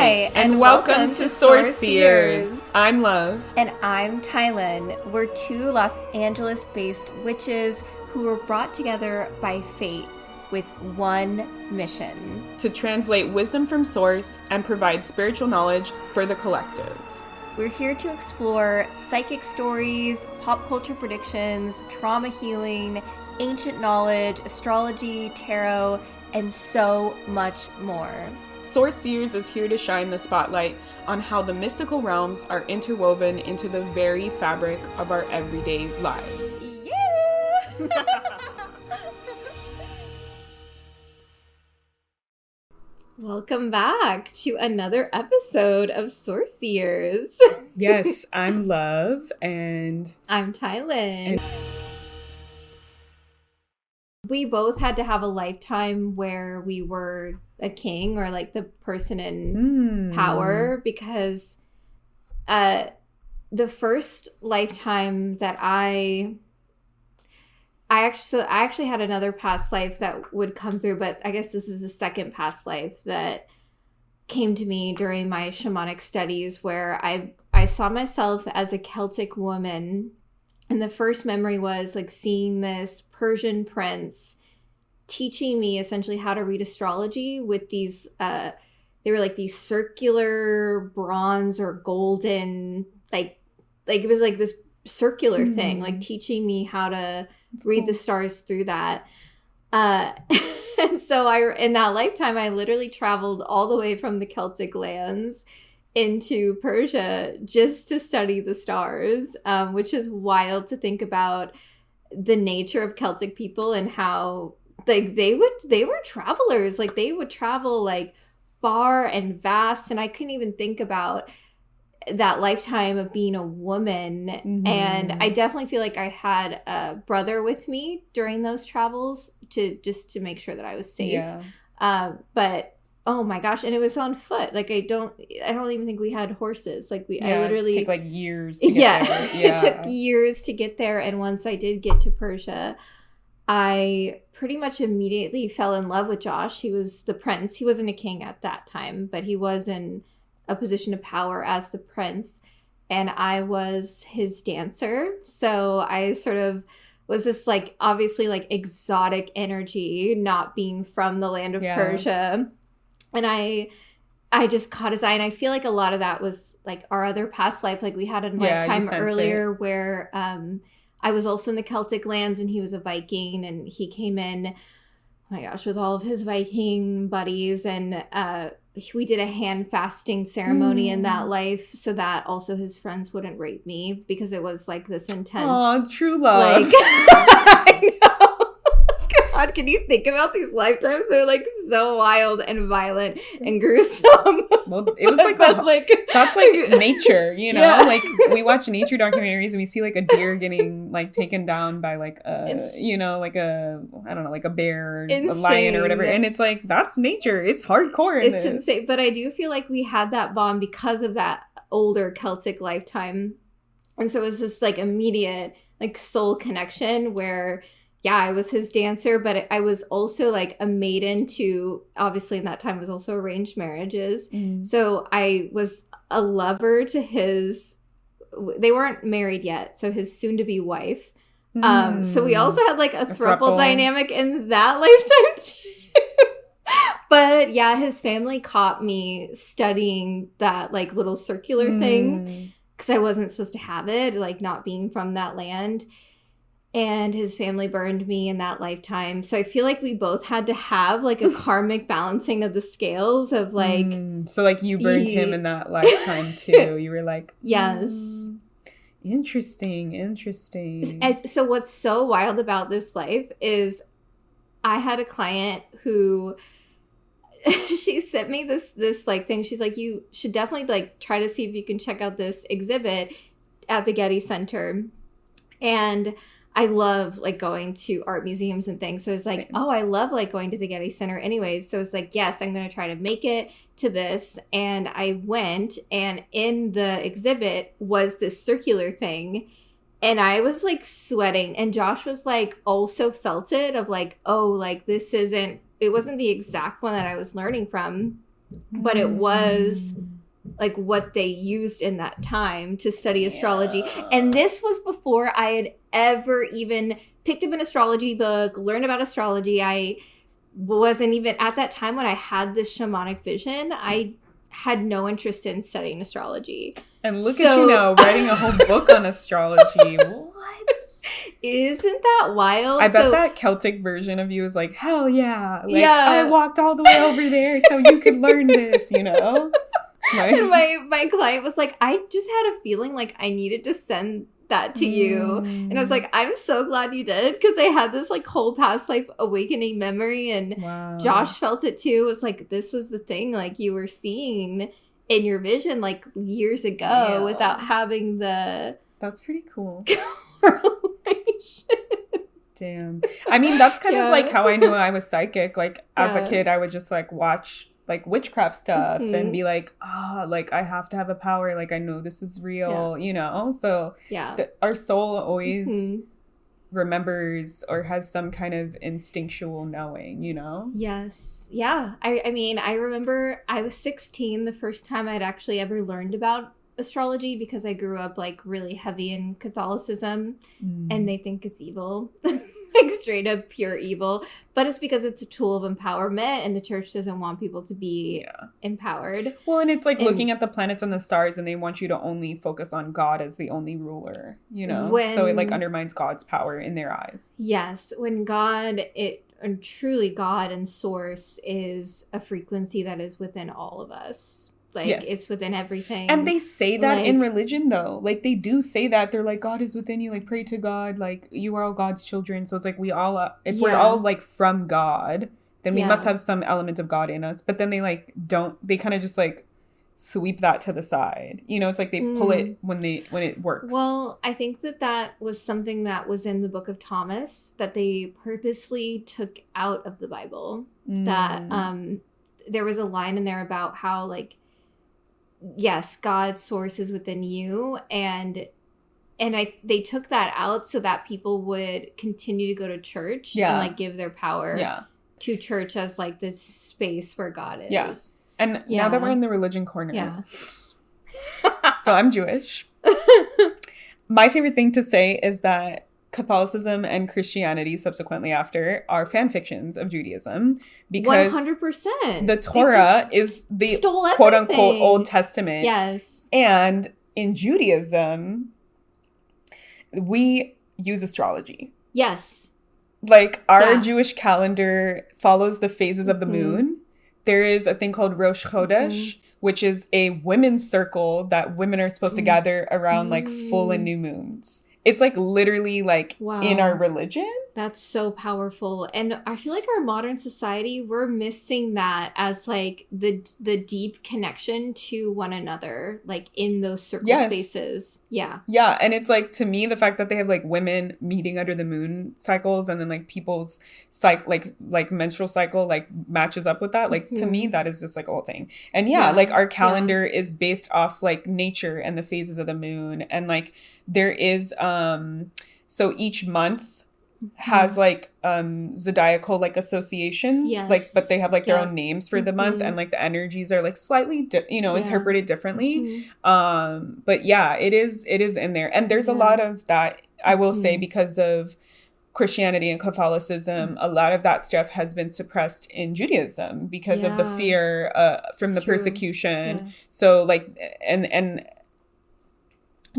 Hi, and welcome to Source Seers. I'm Love. And I'm Tylynn. We're two Los Angeles-based witches who were brought together by fate with one mission. To translate wisdom from Source and provide spiritual knowledge for the collective. We're here to explore psychic stories, pop culture predictions, trauma healing, ancient knowledge, astrology, tarot, and so much more. Source Seers is here to shine the spotlight on how the mystical realms are interwoven into the very fabric of our everyday lives. Yeah! Welcome back to another episode of Source Seers. Yes, I'm Love, and I'm Tylynn. We both had to have a lifetime where we were a king or like the person in power, because the first lifetime that I actually had another past life that would come through, but I guess this is the second past life that came to me during my shamanic studies, where I saw myself as a Celtic woman. And the first memory was like seeing this Persian prince teaching me essentially how to read astrology with these, they were like these circular bronze or golden, like it was like this circular thing, like teaching me how to read the stars through that. And so in that lifetime, I literally traveled all the way from the Celtic lands into Persia just to study the stars, which is wild to think about the nature of Celtic people and how like they were travelers, like they would travel like far and vast, and I couldn't even think about that lifetime of being a woman. And I definitely feel like I had a brother with me during those travels to make sure that I was safe. But oh my gosh, and it was on foot. Like I don't even think we had horses. Like I literally take like years to get there. It took years to get there. And once I did get to Persia, I pretty much immediately fell in love with Josh. He was the prince. He wasn't a king at that time, but he was in a position of power as the prince, and I was his dancer. So I sort of was this like obviously like exotic energy, not being from the land of Persia. And I just caught his eye, and I feel like a lot of that was like our other past life. Like we had a lifetime earlier where I was also in the Celtic lands, and he was a Viking, and he came in, oh my gosh, with all of his Viking buddies, and we did a hand fasting ceremony in that life so that also his friends wouldn't rape me, because it was like this intense. Oh, true love. Like, I know. God, can you think about these lifetimes? They're like so wild and violent and gruesome. Well, it was like, that's like nature, you know? Yeah. Like we watch nature documentaries and we see like a deer getting like taken down by like like a, I don't know, like a bear or a lion or whatever. And it's like, that's nature. It's hardcore. It's insane. But I do feel like we had that bond because of that older Celtic lifetime. And so it was this like immediate like soul connection where I was his dancer, but I was also like a maiden to, obviously in that time it was also arranged marriages. So I was a lover to they weren't married yet, so his soon-to-be wife. So we also had like a throuple dynamic in that lifetime too. But yeah, his family caught me studying that like little circular thing, because I wasn't supposed to have it, like not being from that land. And his family burned me in that lifetime. So I feel like we both had to have like a karmic balancing of the scales of like... So like you burned him in that lifetime too. You were like... Yes. Interesting. So what's so wild about this life is I had a client who... she sent me this like thing. She's like, you should definitely like try to see if you can check out this exhibit at the Getty Center. And I love like going to art museums and things. So it's like, oh, I love like going to the Getty Center anyways. So it's like, yes, I'm going to try to make it to this. And I went, and in the exhibit was this circular thing. And I was like sweating. And Josh was like also felt it of like, oh, like this it wasn't the exact one that I was learning from. but it was like what they used in that time to study astrology. And this was before I had ever even picked up an astrology book, learned about astrology. I wasn't even at that time when I had this shamanic vision. I had no interest in studying astrology. And look at you now, writing a whole book on astrology. What? Isn't that wild? I bet that Celtic version of you is like, hell yeah. Like, I walked all the way over there so you could learn this, you know? Like, and my client was like, I just had a feeling like I needed to send that to you. And I was like, I'm so glad you did, because I had this like whole past life awakening memory, and Josh felt it too. It was like, this was the thing like you were seeing in your vision like years ago without having the... That's pretty cool. Damn. I mean, that's kind of like how I knew I was psychic. Like as a kid, I would just like watch like witchcraft stuff and be like, like I have to have a power. Like I know this is real, you know? So our soul always remembers or has some kind of instinctual knowing, you know? Yes. Yeah. I mean, I remember I was 16 the first time I'd actually ever learned about astrology, because I grew up like really heavy in Catholicism and they think it's evil. Like straight up pure evil, but it's because it's a tool of empowerment, and the church doesn't want people to be empowered. Well, and it's like looking at the planets and the stars, and they want you to only focus on God as the only ruler, you know? So it like undermines God's power in their eyes. Yes. When truly God and source is a frequency that is within all of us. Like, it's within everything. And they say that like, in religion, though. Like, they do say that. They're like, God is within you. Like, pray to God. Like, you are all God's children. So it's like we all, if we're all, like, from God, then we must have some element of God in us. But then they, like, don't. They kind of just, like, sweep that to the side. You know, it's like they pull it when it works. Well, I think that was something that was in the Book of Thomas that they purposely took out of the Bible. That there was a line in there about how, like, yes, God's source is within you, and they took that out so that people would continue to go to church and like give their power to church as like this space where God is. Yeah. And now that we're in the religion corner, so I'm Jewish. My favorite thing to say is that Catholicism and Christianity subsequently after are fan fictions of Judaism, because 100% the Torah is the quote unquote Old Testament. Yes. And in Judaism, we use astrology. Yes. Like our Jewish calendar follows the phases of the moon. There is a thing called Rosh Chodesh, which is a women's circle that women are supposed to gather around like full and new moons. It's like literally like in our religion. That's so powerful. And I feel like our modern society, we're missing that as like the deep connection to one another, like in those circle spaces. Yeah. Yeah. And it's like, to me, the fact that they have like women meeting under the moon cycles, and then like people's like menstrual cycle like matches up with that. Like to me, that is just like a whole thing. And like our calendar is based off like nature and the phases of the moon. And like there is so each month has like zodiacal like associations, like, but they have like their own names for the month, and like the energies are like slightly interpreted differently. But yeah, it is in there, and there's a lot of that, I will say, because of Christianity and Catholicism. A lot of that stuff has been suppressed in Judaism because of the fear from the persecution. So like and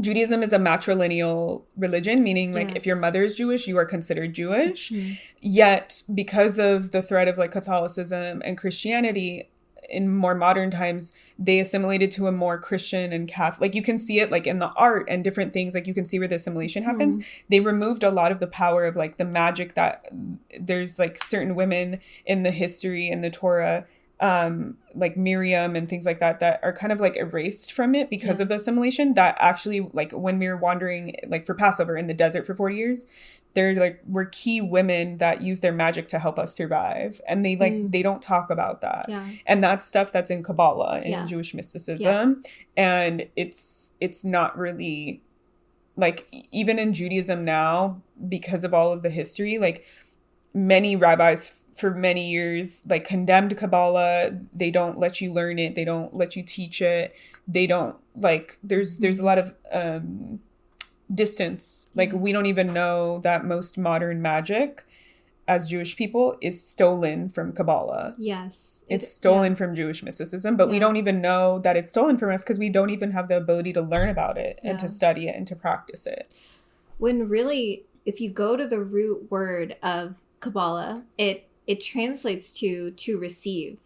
Judaism is a matrilineal religion, meaning like if your mother is Jewish, you are considered Jewish. Yet because of the threat of like Catholicism and Christianity in more modern times, they assimilated to a more Christian and Catholic. Like you can see it like in the art and different things, like you can see where the assimilation happens. They removed a lot of the power of like the magic that there's like certain women in the history in the Torah, like Miriam and things like that are kind of like erased from it because of the assimilation. That actually, like when we were wandering like for Passover in the desert for 40 years, there like were key women that used their magic to help us survive, and they like they don't talk about that. And that's stuff that's in Kabbalah and in Jewish mysticism. And it's not really like, even in Judaism now, because of all of the history, like many rabbis for many years, like, condemned Kabbalah. They don't let you learn it. They don't let you teach it. They don't, like, there's a lot of distance. Like, we don't even know that most modern magic as Jewish people is stolen from Kabbalah. Yes. It's stolen from Jewish mysticism, but we don't even know that it's stolen from us because we don't even have the ability to learn about it and to study it and to practice it. When really, if you go to the root word of Kabbalah, it translates to receive.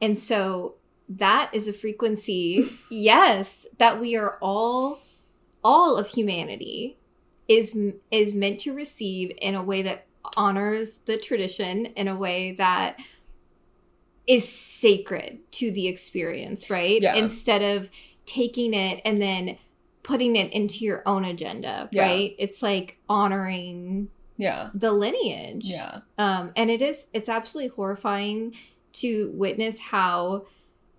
And so that is a frequency, yes, that we are all of humanity is meant to receive in a way that honors the tradition, in a way that is sacred to the experience, right? Yeah. Instead of taking it and then putting it into your own agenda, right? It's like honoring the lineage. Yeah. And it's absolutely horrifying to witness how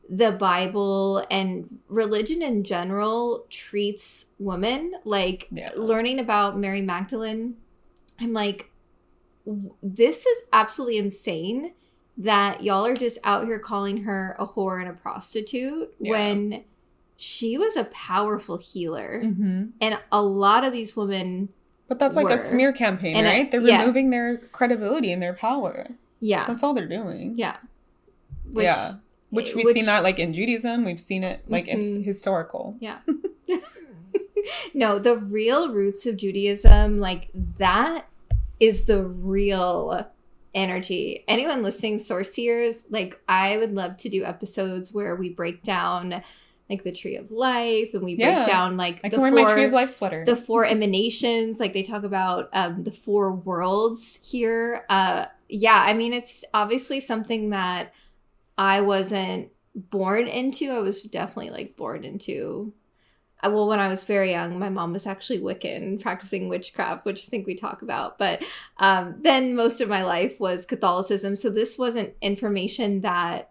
the Bible and religion in general treats women. Like, learning about Mary Magdalene, I'm like, this is absolutely insane that y'all are just out here calling her a whore and a prostitute when she was a powerful healer. Mm-hmm. And a lot of these women But that's like a smear campaign, right? They're removing their credibility and their power. Yeah. That's all they're doing. Yeah. Which we've seen that, like, in Judaism. We've seen it, like, it's historical. Yeah. No, the real roots of Judaism, like, that is the real energy. Anyone listening, Sorcerers, like, I would love to do episodes where we break down, like, the tree of life, and we break down, like, I can wear my tree of life sweater. The 4 emanations. Like, they talk about the 4 worlds here. I mean, it's obviously something that I wasn't born into. I was definitely, like, born into. Well, when I was very young, my mom was actually Wiccan, practicing witchcraft, which I think we talk about. But then most of my life was Catholicism. So this wasn't information that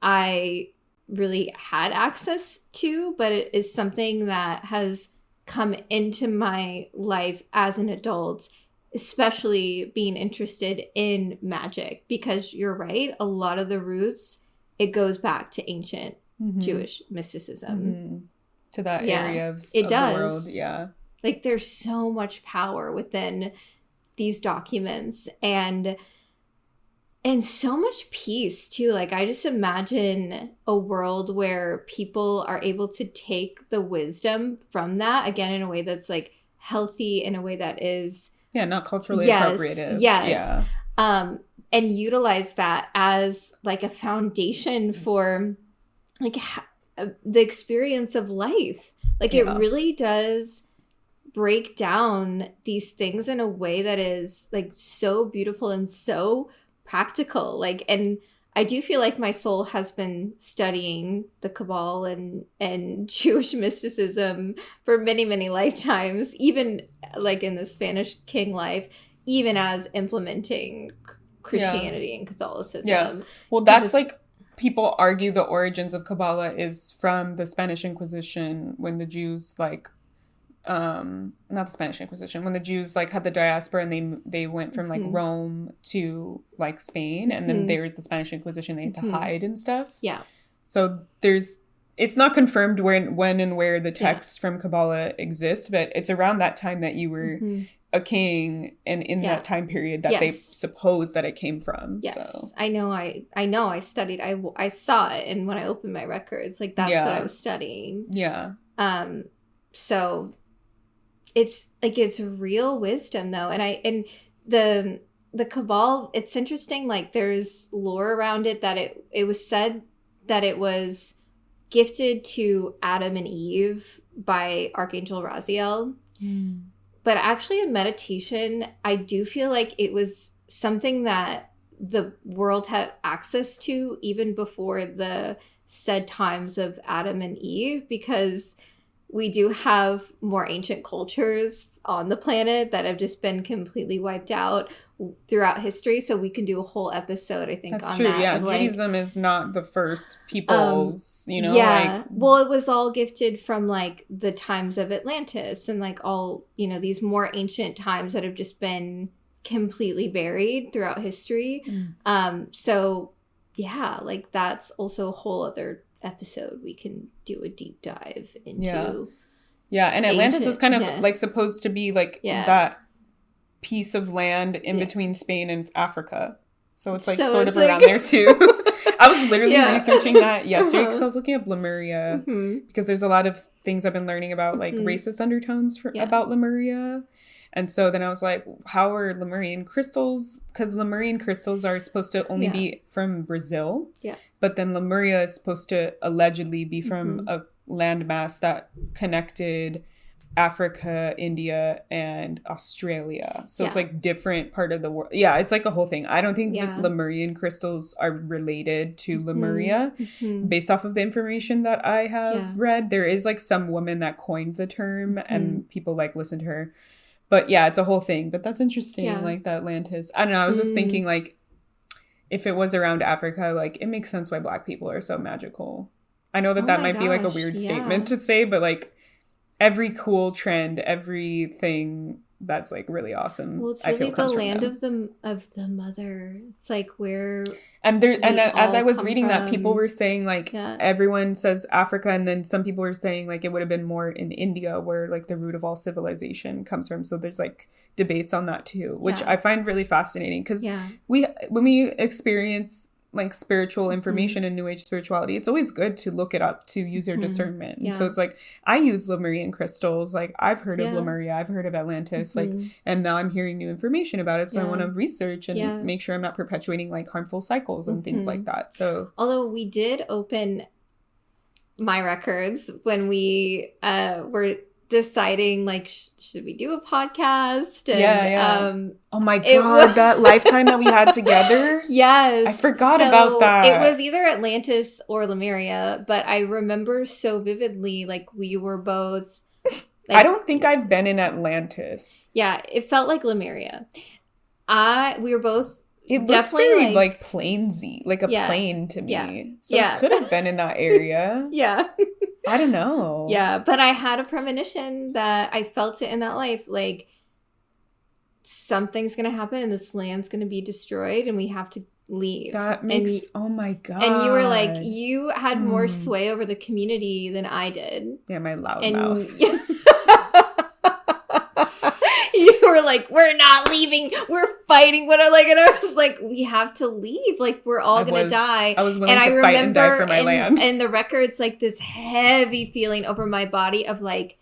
I really had access to, but it is something that has come into my life as an adult, especially being interested in magic. Because you're right, a lot of the roots, it goes back to ancient Jewish mysticism. Mm-hmm. To that area of the world. Yeah. Like, there's so much power within these documents and so much peace too. Like, I just imagine a world where people are able to take the wisdom from that, again, in a way that's, like, healthy, in a way that is not culturally appropriative. Yes. Yeah. And utilize that as, like, a foundation for, like, the experience of life. Like, it really does break down these things in a way that is, like, so beautiful and so practical. Like, and I do feel like my soul has been studying the Kabbalah and Jewish mysticism for many, many lifetimes, even, like, in the Spanish king life, even as implementing Christianity and Catholicism. Yeah. Well, that's, like, people argue the origins of Kabbalah is from the Spanish Inquisition, when the Jews, like, not the Spanish Inquisition, when the Jews, like, had the diaspora and they went from, like, Rome to, like, Spain, and then there was the Spanish Inquisition, they had to hide and stuff. Yeah. So it's not confirmed when and where the texts from Kabbalah exist, but it's around that time that you were a king, and in that time period that they suppose that it came from. Yes. So. I know I studied, I saw it, and when I opened my records, like, that's what I was studying. Yeah. So it's, like, it's real wisdom though. And the Kabbalah, it's interesting, like, there's lore around it that it was said that it was gifted to Adam and Eve by Archangel Raziel. But actually, in meditation, I do feel like it was something that the world had access to even before the said times of Adam and Eve, because we do have more ancient cultures on the planet that have just been completely wiped out throughout history. So we can do a whole episode, I think, that's on true. that. Yeah, Judaism is not the first peoples, Yeah. Like, well, it was all gifted from, like, the times of Atlantis and, like, all, these more ancient times that have just been completely buried throughout history. So yeah, like that's also a whole other episode we can do a deep dive into. Yeah, and Atlantis is kind of like supposed to be like that piece of land in between Spain and Africa. So it's like sort of around there too. I was literally researching that yesterday because I was looking up Lemuria because there's a lot of things I've been learning about like racist undertones about Lemuria. And so then I was like, how are Lemurian crystals? Because Lemurian crystals are supposed to only be from Brazil. Yeah. But then Lemuria is supposed to allegedly be from a landmass that connected Africa, India, and Australia. So it's like different part of the world. Yeah, it's like a whole thing. I don't think the Lemurian crystals are related to Lemuria based off of the information that I have read. There is like some woman that coined the term and people like listen to her. But yeah, it's a whole thing. But that's interesting, like the Atlantis. I don't know. I was just thinking, like, if it was around Africa, like, it makes sense why Black people are so magical. I know that might be, like, a weird statement to say, but, like, every cool trend, everything that's, like, really awesome, well, it's really the land of the mother. It's, like, where... And as I was reading that, people were saying, like, everyone says Africa, and then some people were saying, like, it would have been more in India where, like, the root of all civilization comes from. So there's, like, debates on that, too, which I find really fascinating because when we experience, like, spiritual information and New Age spirituality, it's always good to look it up to use your discernment. Yeah. So it's like, I use Lemurian crystals. Like, I've heard of Lemuria. I've heard of Atlantis. Like, and now I'm hearing new information about it. So I want to research and make sure I'm not perpetuating, like, harmful cycles and things like that. So, although we did open my records when we were deciding, like, should we do a podcast? And, oh my god, that lifetime that we had together. Yes, I forgot about that. It was either Atlantis or Lemuria, but I remember so vividly, like, we were both like, I don't think I've been in Atlantis. Yeah, it felt like Lemuria. We were both it looked very like plainsy, like a plane to me. So it could have been in that area. I don't know. Yeah, but I had a premonition that I felt it in that life. Like, something's going to happen and this land's going to be destroyed and we have to leave. That makes, oh my God. And you were like, you had more sway over the community than I did. Yeah, my loud mouth. You were like, we're not leaving. We're fighting. What? Like, and I was like, we have to leave. Like, we're all going to die. I was willing to fight and die for my land. And the record's like this heavy feeling over my body of like,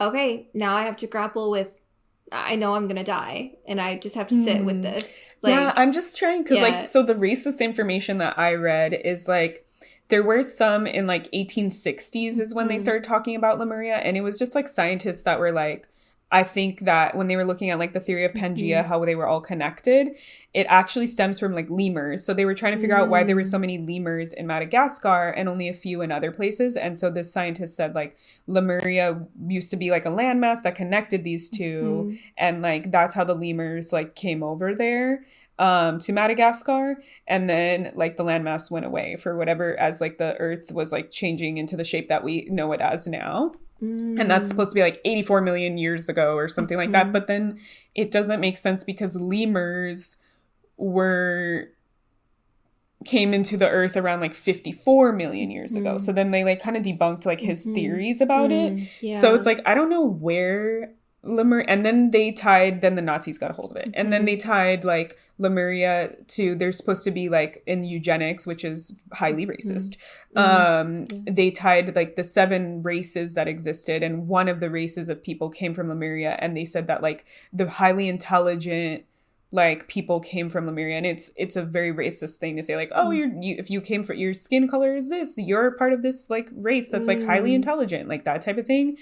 okay, now I have to grapple with, I know I'm going to die. And I just have to sit with this. Like, yeah, I'm just trying. Because like, so the racist information that I read is like, there were some in like 1860s is when they started talking about Lemuria. And it was just like scientists that were like, I think that when they were looking at like the theory of Pangea, how they were all connected, it actually stems from like lemurs. So they were trying to figure out why there were so many lemurs in Madagascar and only a few in other places. And so this scientist said like Lemuria used to be like a landmass that connected these two. And like that's how the lemurs like came over there to Madagascar. And then like the landmass went away for whatever, as like the earth was like changing into the shape that we know it as now. And that's supposed to be like 84 million years ago or something like that. But then it doesn't make sense because lemurs came into the earth around like 54 million years ago. So then they like kind of debunked like his theories about it. Yeah. So it's like, I don't know where Lemuria, and then the Nazis got a hold of it. And then they tied like Lemuria to, they're supposed to be like in eugenics, which is highly racist. They tied like the 7 races that existed, and one of the races of people came from Lemuria, and they said that like the highly intelligent like people came from Lemuria. And it's a very racist thing to say like, oh, if you came from, your skin color is this, you're part of this like race that's like highly intelligent, like that type of thing.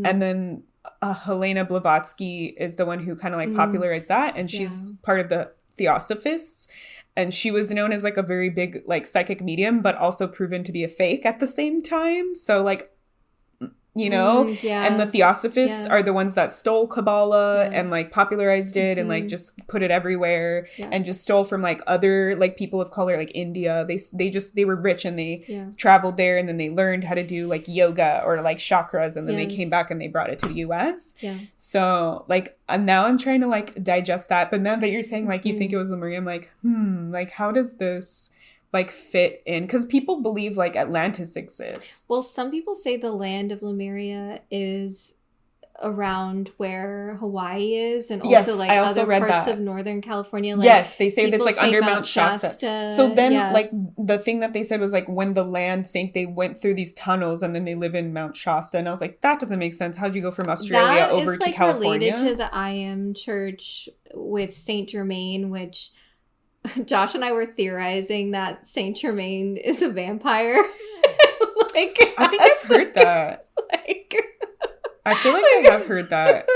And then Helena Blavatsky is the one who kind of like popularized that, and she's part of the Theosophists, and she was known as like a very big like psychic medium, but also proven to be a fake at the same time. So like you know? And the Theosophists are the ones that stole Kabbalah and like popularized it and like just put it everywhere and just stole from like other like people of color, like India. They were rich and they traveled there and then they learned how to do like yoga or like chakras and then they came back and they brought it to the US. So like now I'm trying to like digest that. But now that you're saying like you think it was Lemuria, I'm like, like how does this like fit in, because people believe like Atlantis exists. Well, some people say the land of Lemuria is around where Hawaii is, and also like other parts of Northern California. Like, they say it's like under Mount Shasta. So then like the thing that they said was like when the land sank, they went through these tunnels and then they live in Mount Shasta. And I was like, that doesn't make sense. How'd you go from Australia over to California? Related to the I Am Church with Saint Germain, which Josh and I were theorizing that Saint Germain is a vampire. Like, I think I've heard that. Like, I feel like I have heard that.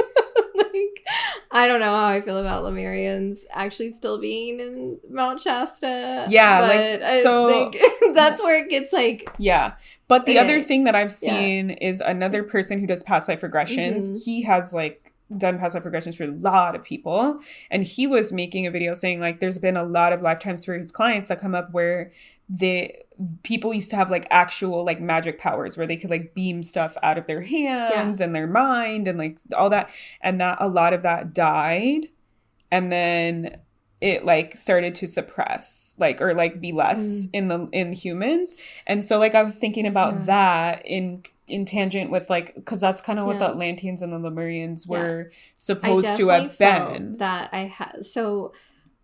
Like, I don't know how I feel about Lemurians actually still being in Mount Shasta. Yeah, but like so that's where it gets like But the other thing that I've seen is another person who does past life regressions. He has like done past life regressions for a lot of people, and he was making a video saying like there's been a lot of lifetimes for his clients that come up where the people used to have like actual like magic powers where they could like beam stuff out of their hands and their mind and like all that, and that a lot of that died and then it like started to suppress like or like be less in humans. And so like I was thinking about that in tangent with like, because that's kind of what the Atlanteans and the Lemurians were supposed to have been. That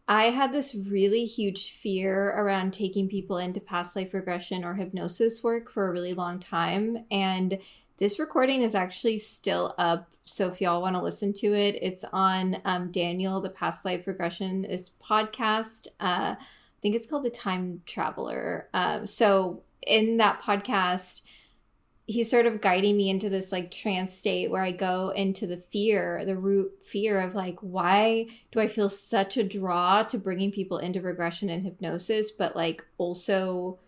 I had this really huge fear around taking people into past life regression or hypnosis work for a really long time. And this recording is actually still up. So if y'all want to listen to it, it's on Daniel, the Past Life Regressionist podcast. I think it's called The Time Traveler. So in that podcast, he's sort of guiding me into this like trance state where I go into the root fear of like, why do I feel such a draw to bringing people into regression and hypnosis, but like also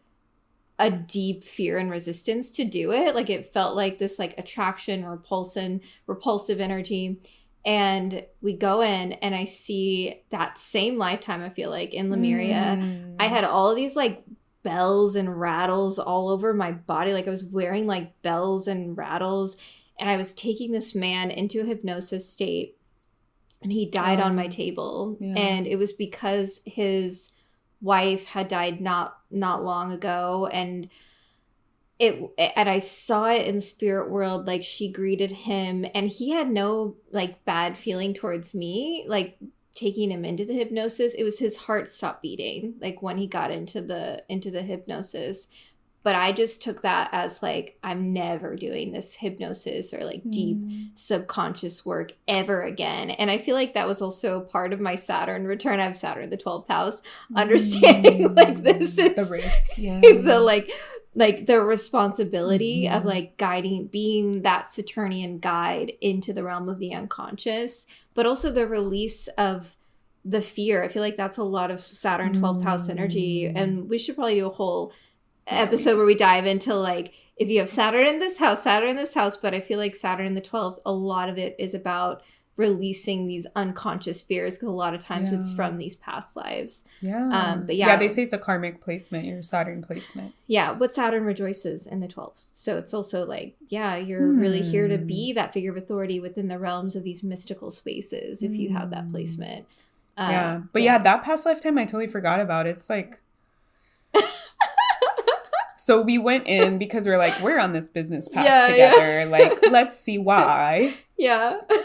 a deep fear and resistance to do it. Like it felt like this like attraction, repulsive energy. And we go in and I see that same lifetime, I feel like in Lemuria, I had all of these like bells and rattles all over my body. Like I was wearing like bells and rattles, and I was taking this man into a hypnosis state, and he died on my table. And it was because his wife had died not long ago, and I saw it in the spirit world. Like she greeted him, and he had no like bad feeling towards me, like taking him into the hypnosis. It was his heart stopped beating like when he got into the hypnosis. But I just took that as like, I'm never doing this hypnosis or like deep subconscious work ever again. And I feel like that was also part of my Saturn return. I have Saturn in the 12th house, understanding like this is the risk, the like the responsibility of like guiding, being that Saturnian guide into the realm of the unconscious, but also the release of the fear. I feel like that's a lot of Saturn 12th house energy. And we should probably do a whole episode where we dive into like, if you have Saturn in this house, but I feel like Saturn in the 12th, a lot of it is about releasing these unconscious fears, because a lot of times it's from these past lives. But they say it's a karmic placement, your Saturn placement. But Saturn rejoices in the 12th, so it's also like you're really here to be that figure of authority within the realms of these mystical spaces if you have that placement. That past lifetime I totally forgot about. It's like so we went in because we're on this business path together. Like, let's see why.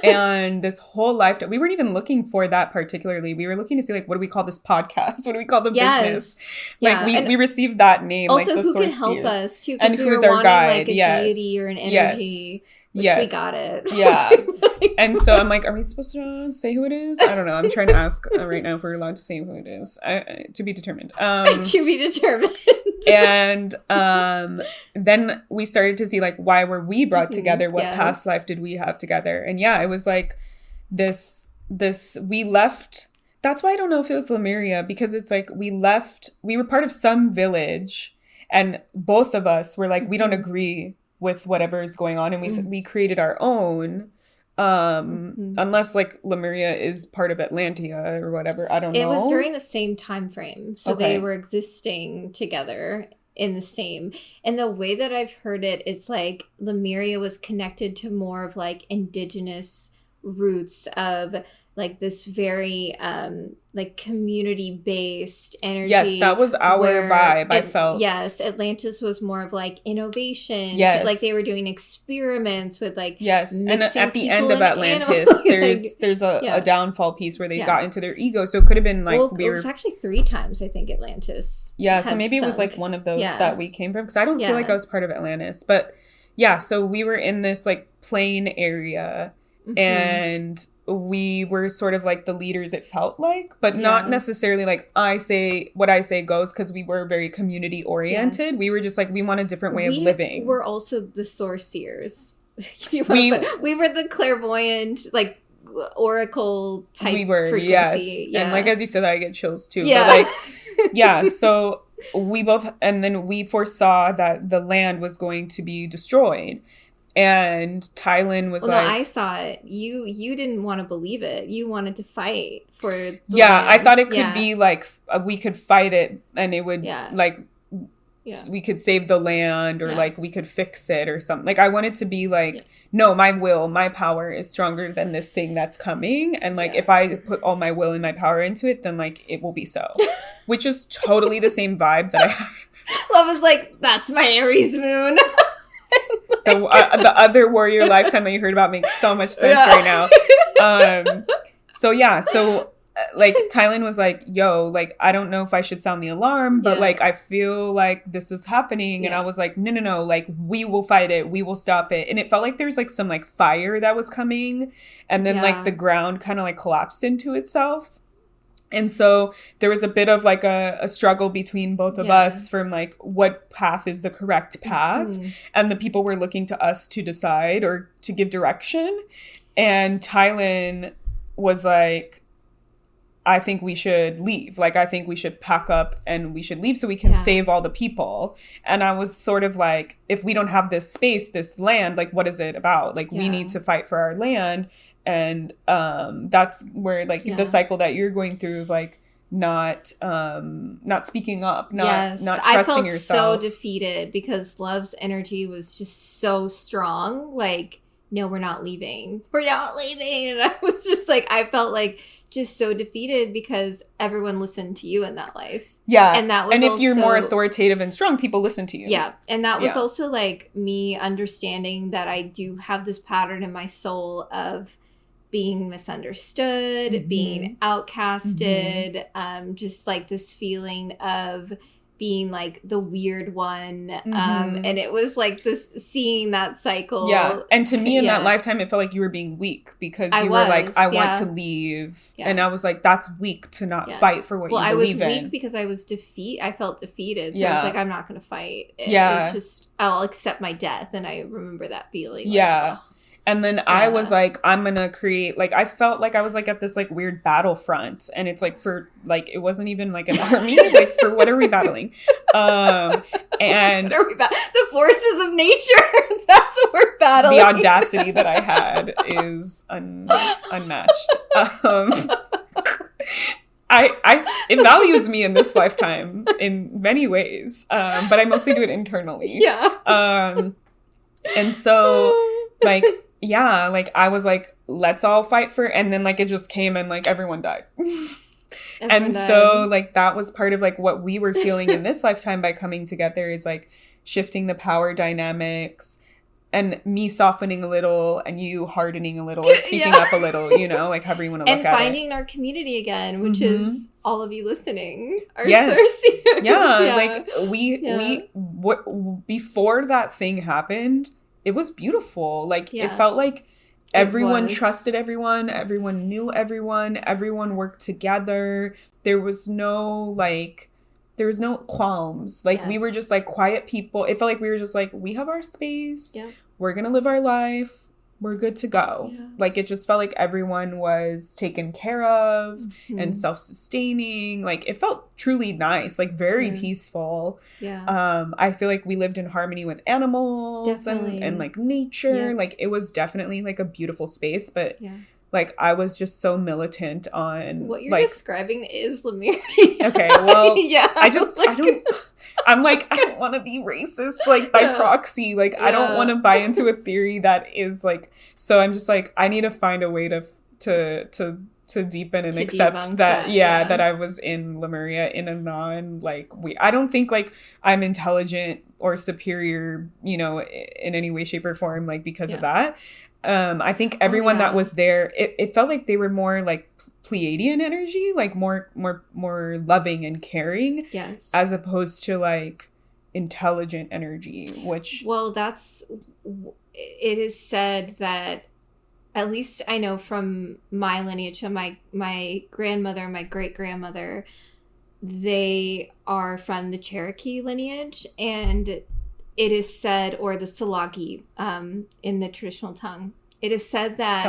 And this whole lifetime, we weren't even looking for that particularly. We were looking to see, like, what do we call this podcast? What do we call the business? Like, we received that name. Also, like, who can help us, too? And who's our guide. Like, a deity or an energy. Which we got it. And so I'm like, are we supposed to say who it is? I don't know. I'm trying to ask right now if we're allowed to say who it is. To be determined. To be determined. And then we started to see, like, why were we brought together? What past life did we have together? And it was like this we left. That's why I don't know if it was Lemuria, because it's like we were part of some village, and both of us were like, we don't agree with whatever is going on, and we created our own. Unless like Lemuria is part of Atlantia or whatever, I don't know. It was during the same time frame, so they were existing together in the same. And the way that I've heard it is like Lemuria was connected to more of like indigenous roots of like this very like community based energy. Yes, that was our vibe. I felt. Yes, Atlantis was more of like innovation. Yes, like they were doing experiments with like and at the end of Atlantis, there's a downfall piece where they got into their ego. So it could have been like it was actually 3 times I think Atlantis. Yeah, so maybe it was like one of those that we came from because I don't feel like I was part of Atlantis, but yeah. So we were in this like plain area, and we were sort of like the leaders, it felt like, but not necessarily like what I say goes, because we were very community oriented. Yes. We were just like, we want a different way of living. We're also the source seers. We were the clairvoyant, like oracle type frequency. Yes. Yeah. And like as you said, I get chills too. Yeah. But like yeah, so we both, and then we foresaw that the land was going to be destroyed. And Tylynn was no, I saw it. You didn't want to believe it. You wanted to fight for the land. I thought it could be like we could fight it and it would like we could save the land, or like we could fix it or something. Like I wanted to be like, no, my power is stronger than this thing that's coming, and like if I put all my will and my power into it, then like it will be so. Which is totally the same vibe that I have. Love is like, that's my Aries moon. The other warrior lifetime that you heard about makes so much sense right now. So like Tylynn was like, yo, like I don't know if I should sound the alarm, but like I feel like this is happening. And I was like, no, like we will fight it, we will stop it. And it felt like there's like some like fire that was coming, and then like the ground kind of like collapsed into itself. And so there was a bit of like a struggle between both of us from like what path is the correct path. And the people were looking to us to decide or to give direction. And Tylynn was like, I think we should leave. Like, I think we should pack up and we should leave so we can save all the people. And I was sort of like, if we don't have this space, this land, like, what is it about? Like, we need to fight for our land. And that's where like the cycle that you're going through of like not speaking up, not trusting yourself. I felt so defeated because Love's energy was just so strong. Like, no, we're not leaving. And I was just like, I felt like just so defeated because everyone listened to you in that life. Yeah. And that was if you're more authoritative and strong, people listen to you. Yeah. And that was also like me understanding that I do have this pattern in my soul of being misunderstood, being outcasted, just like this feeling of being like the weird one. And it was like this, seeing that cycle. Yeah. And to me in that lifetime, it felt like you were being weak because you were like, I want to leave. Yeah. And I was like, that's weak to not fight for what you believe in. I was weak because I felt defeated. So I was like, I'm not going to fight. It was just, I'll accept my death. And I remember that feeling. Yeah. Like, and then I was like, I'm going to create, like, I felt like I was like at this like weird battlefront, and it's like for like, it wasn't even like an army, like for what are we battling? And the forces of nature. That's what we're battling. The audacity that I had is unmatched. It values me in this lifetime in many ways, but I mostly do it internally. Yeah. And so like, yeah, like I was like, let's all fight for, and then like it just came and like everyone died. So like that was part of like what we were feeling in this lifetime by coming together, is like shifting the power dynamics and me softening a little and you hardening a little or speaking up a little, you know, like however you want to look at it. And finding our community again, which is all of you listening. Our Cerseiers. Yeah, like we before that thing happened, it was beautiful. Like it felt like everyone trusted everyone knew everyone worked together. There was no qualms. Like we were just like quiet people. It felt like we were just like, we have our space. Yeah. We're gonna live our life. we're good to go. Yeah. Like, it just felt like everyone was taken care of and self-sustaining. Like, it felt truly nice, like very peaceful. Yeah. I feel like we lived in harmony with animals and like nature. Yeah. Like, it was definitely like a beautiful space, but like, I was just so militant on what you're like describing is Lemuria. Okay, well, yeah, I don't. I'm like, I don't want to be racist, like, by proxy. Like, I don't want to buy into a theory that is, like, so I'm just, like, I need to find a way to deepen and accept that, that I was in Lemuria in a I don't think, like, I'm intelligent or superior, you know, in any way, shape, or form, like, because of that. I think everyone that was there, it felt like they were more, like, Pleiadian energy, like more loving and caring, as opposed to like intelligent energy, which it is said that, at least I know from my lineage, my grandmother, my great grandmother, they are from the Cherokee lineage, and it is said, or the Salagi, in the traditional tongue, it is said that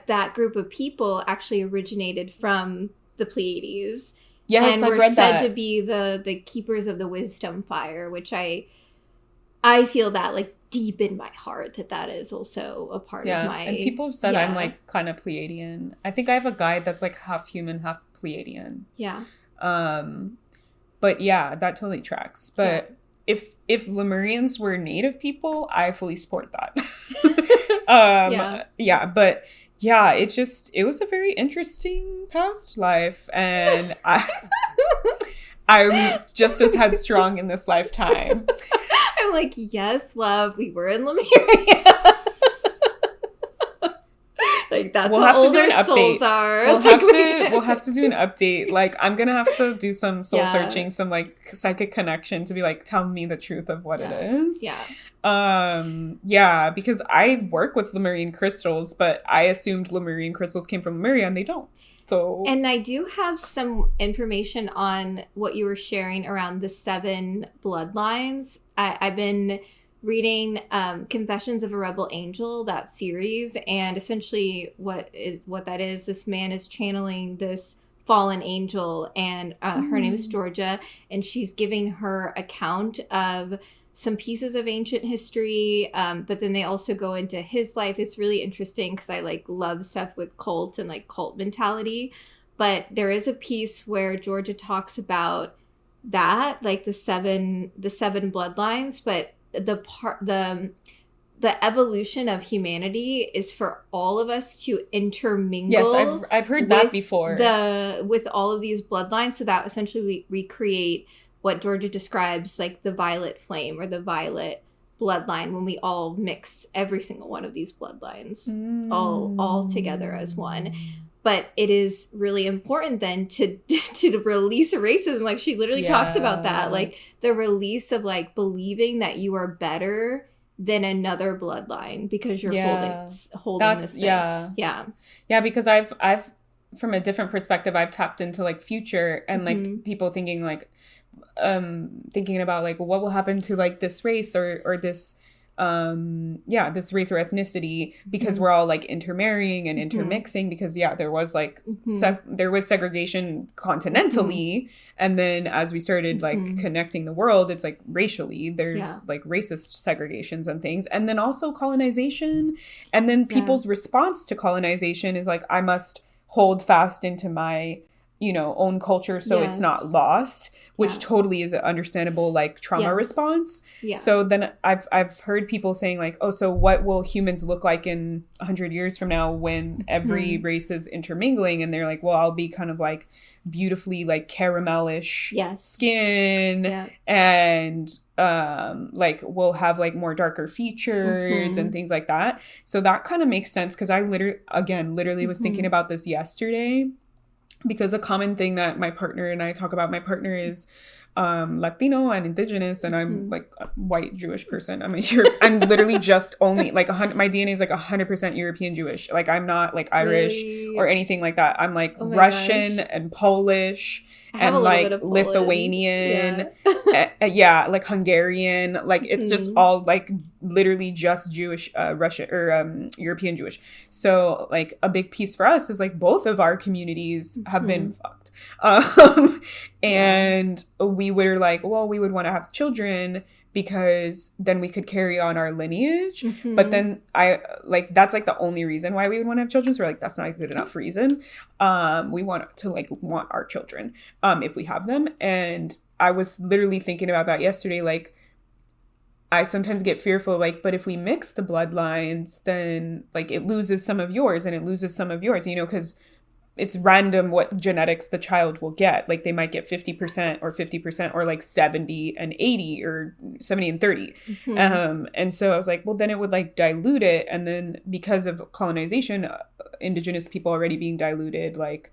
that group of people actually originated from the Pleiades. Yes, and I've read that. And were said to be the keepers of the wisdom fire, which I feel that, like, deep in my heart, that is also a part of my... and people have said I'm, like, kind of Pleiadian. I think I have a guide that's, like, half human, half Pleiadian. Yeah. But, yeah, that totally tracks. But if Lemurians were native people, I fully support that. But yeah, it was a very interesting past life, and I'm just as headstrong in this lifetime. I'm like, yes, love, we were in Lemuria. Like, that's what older souls are. We'll have to do an update. Like, I'm gonna have to do some soul searching, some like psychic connection to be like, tell me the truth of what it is. Because I work with Lemurian crystals, but I assumed Lemurian crystals came from Lemuria, and they don't. So, and I do have some information on what you were sharing around the 7 bloodlines. I've been reading Confessions of a Rebel Angel, that series, and essentially what that is, this man is channeling this fallen angel, and her name is Georgia, and she's giving her account of some pieces of ancient history, but then they also go into his life. It's really interesting because I like love stuff with cults and like cult mentality, but there is a piece where Georgia talks about that, like the seven bloodlines, but the evolution of humanity is for all of us to intermingle. Yes, I've heard that before. With all of these bloodlines, so that essentially we create what Georgia describes like the violet flame or the violet bloodline, when we all mix every single one of these bloodlines all together as one. But it is really important then to release racism. Like, she literally talks about that, like the release of like believing that you are better than another bloodline because you're holding this thing. Yeah, because I've from a different perspective, I've tapped into like future and like people thinking like thinking about like what will happen to like this race or this this race or ethnicity, because we're all like intermarrying and intermixing, because there was like there was segregation continentally, and then as we started like connecting the world, it's like racially there's like racist segregations and things, and then also colonization, and then people's response to colonization is like, I must hold fast into my own culture so it's not lost, which totally is an understandable like trauma response. So then I've heard people saying like, oh, so what will humans look like in 100 years from now when every race is intermingling? And they're like, well, I'll be kind of like beautifully like caramelish skin, and like we'll have like more darker features and things like that. So that kind of makes sense, because I literally was thinking about this yesterday. Because a common thing that my partner and I talk about, my partner is Latino and indigenous, and I'm like a white Jewish person. I'm literally just only like my DNA is like 100% European Jewish. Like I'm not like Irish or anything like that. I'm like Russian and Polish and like Lithuanian, like Hungarian. Like it's just all like literally just Jewish, Russian or European Jewish. So like a big piece for us is like both of our communities have been fucked. And we were like, well, we would want to have children because then we could carry on our lineage. But then that's like the only reason why we would want to have children. So we're like, that's not a good enough reason. We want our children, if we have them. And I was literally thinking about that yesterday. Like, I sometimes get fearful, like, but if we mix the bloodlines, then like it loses some of yours and it loses some of yours, because it's random what genetics the child will get. Like they might get 50% or 50% or like 70 and 80 or 70 and 30. And so I was like, well, then it would like dilute it. And then because of colonization, indigenous people already being diluted, like,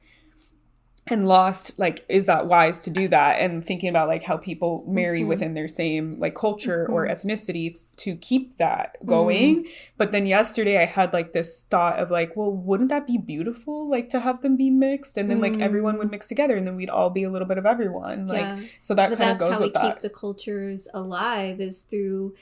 and lost, like, is that wise to do that? And thinking about like how people marry within their same like culture or ethnicity to keep that going. But then yesterday I had like this thought of like, well, wouldn't that be beautiful, like to have them be mixed, and then like everyone would mix together and then we'd all be a little bit of everyone. Like, so that kind of goes with that. That's how we keep the cultures alive, is through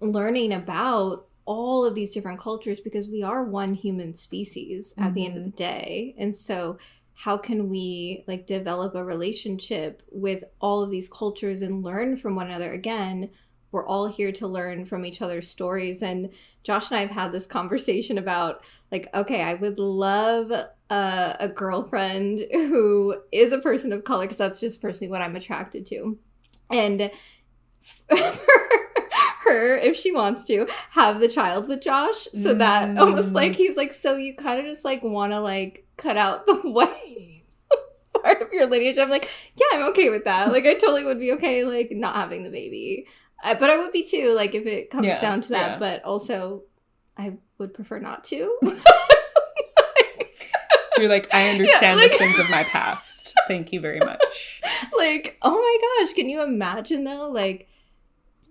learning about all of these different cultures, because we are one human species at the end of the day. And so how can we like develop a relationship with all of these cultures and learn from one another? Again, we're all here to learn from each other's stories. And Josh and I have had this conversation about like, okay, I would love a girlfriend who is a person of color, because that's just personally what I'm attracted to. And her, if she wants to, have the child with Josh, so that almost like he's like, so you kind of just like want to like cut out the white part of your lineage. I'm like, yeah, I'm okay with that. Like I totally would be okay like not having the baby, but I would be too, like if it comes down to that. But also I would prefer not to. You're like, I understand the sins of my past, thank you very much. Like, oh my gosh, can you imagine though, like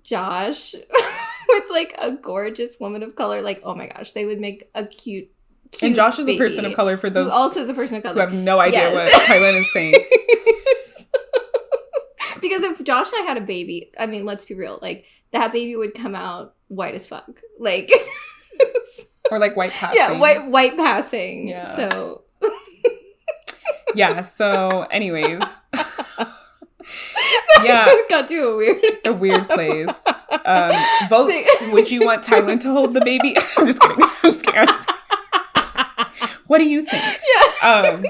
Josh with like a gorgeous woman of color? Like, oh my gosh, they would make a cute and Josh is a person of color, for those who also is a person of color who have no idea what Tylynn is saying. Because if Josh and I had a baby, I mean, let's be real, like that baby would come out white as fuck, like or like white passing. Yeah, white passing. Yeah. So yeah. So, anyways. Yeah, got to a weird place. Vote. Would you want Tylynn to hold the baby? I'm just kidding. What do you think? Yeah.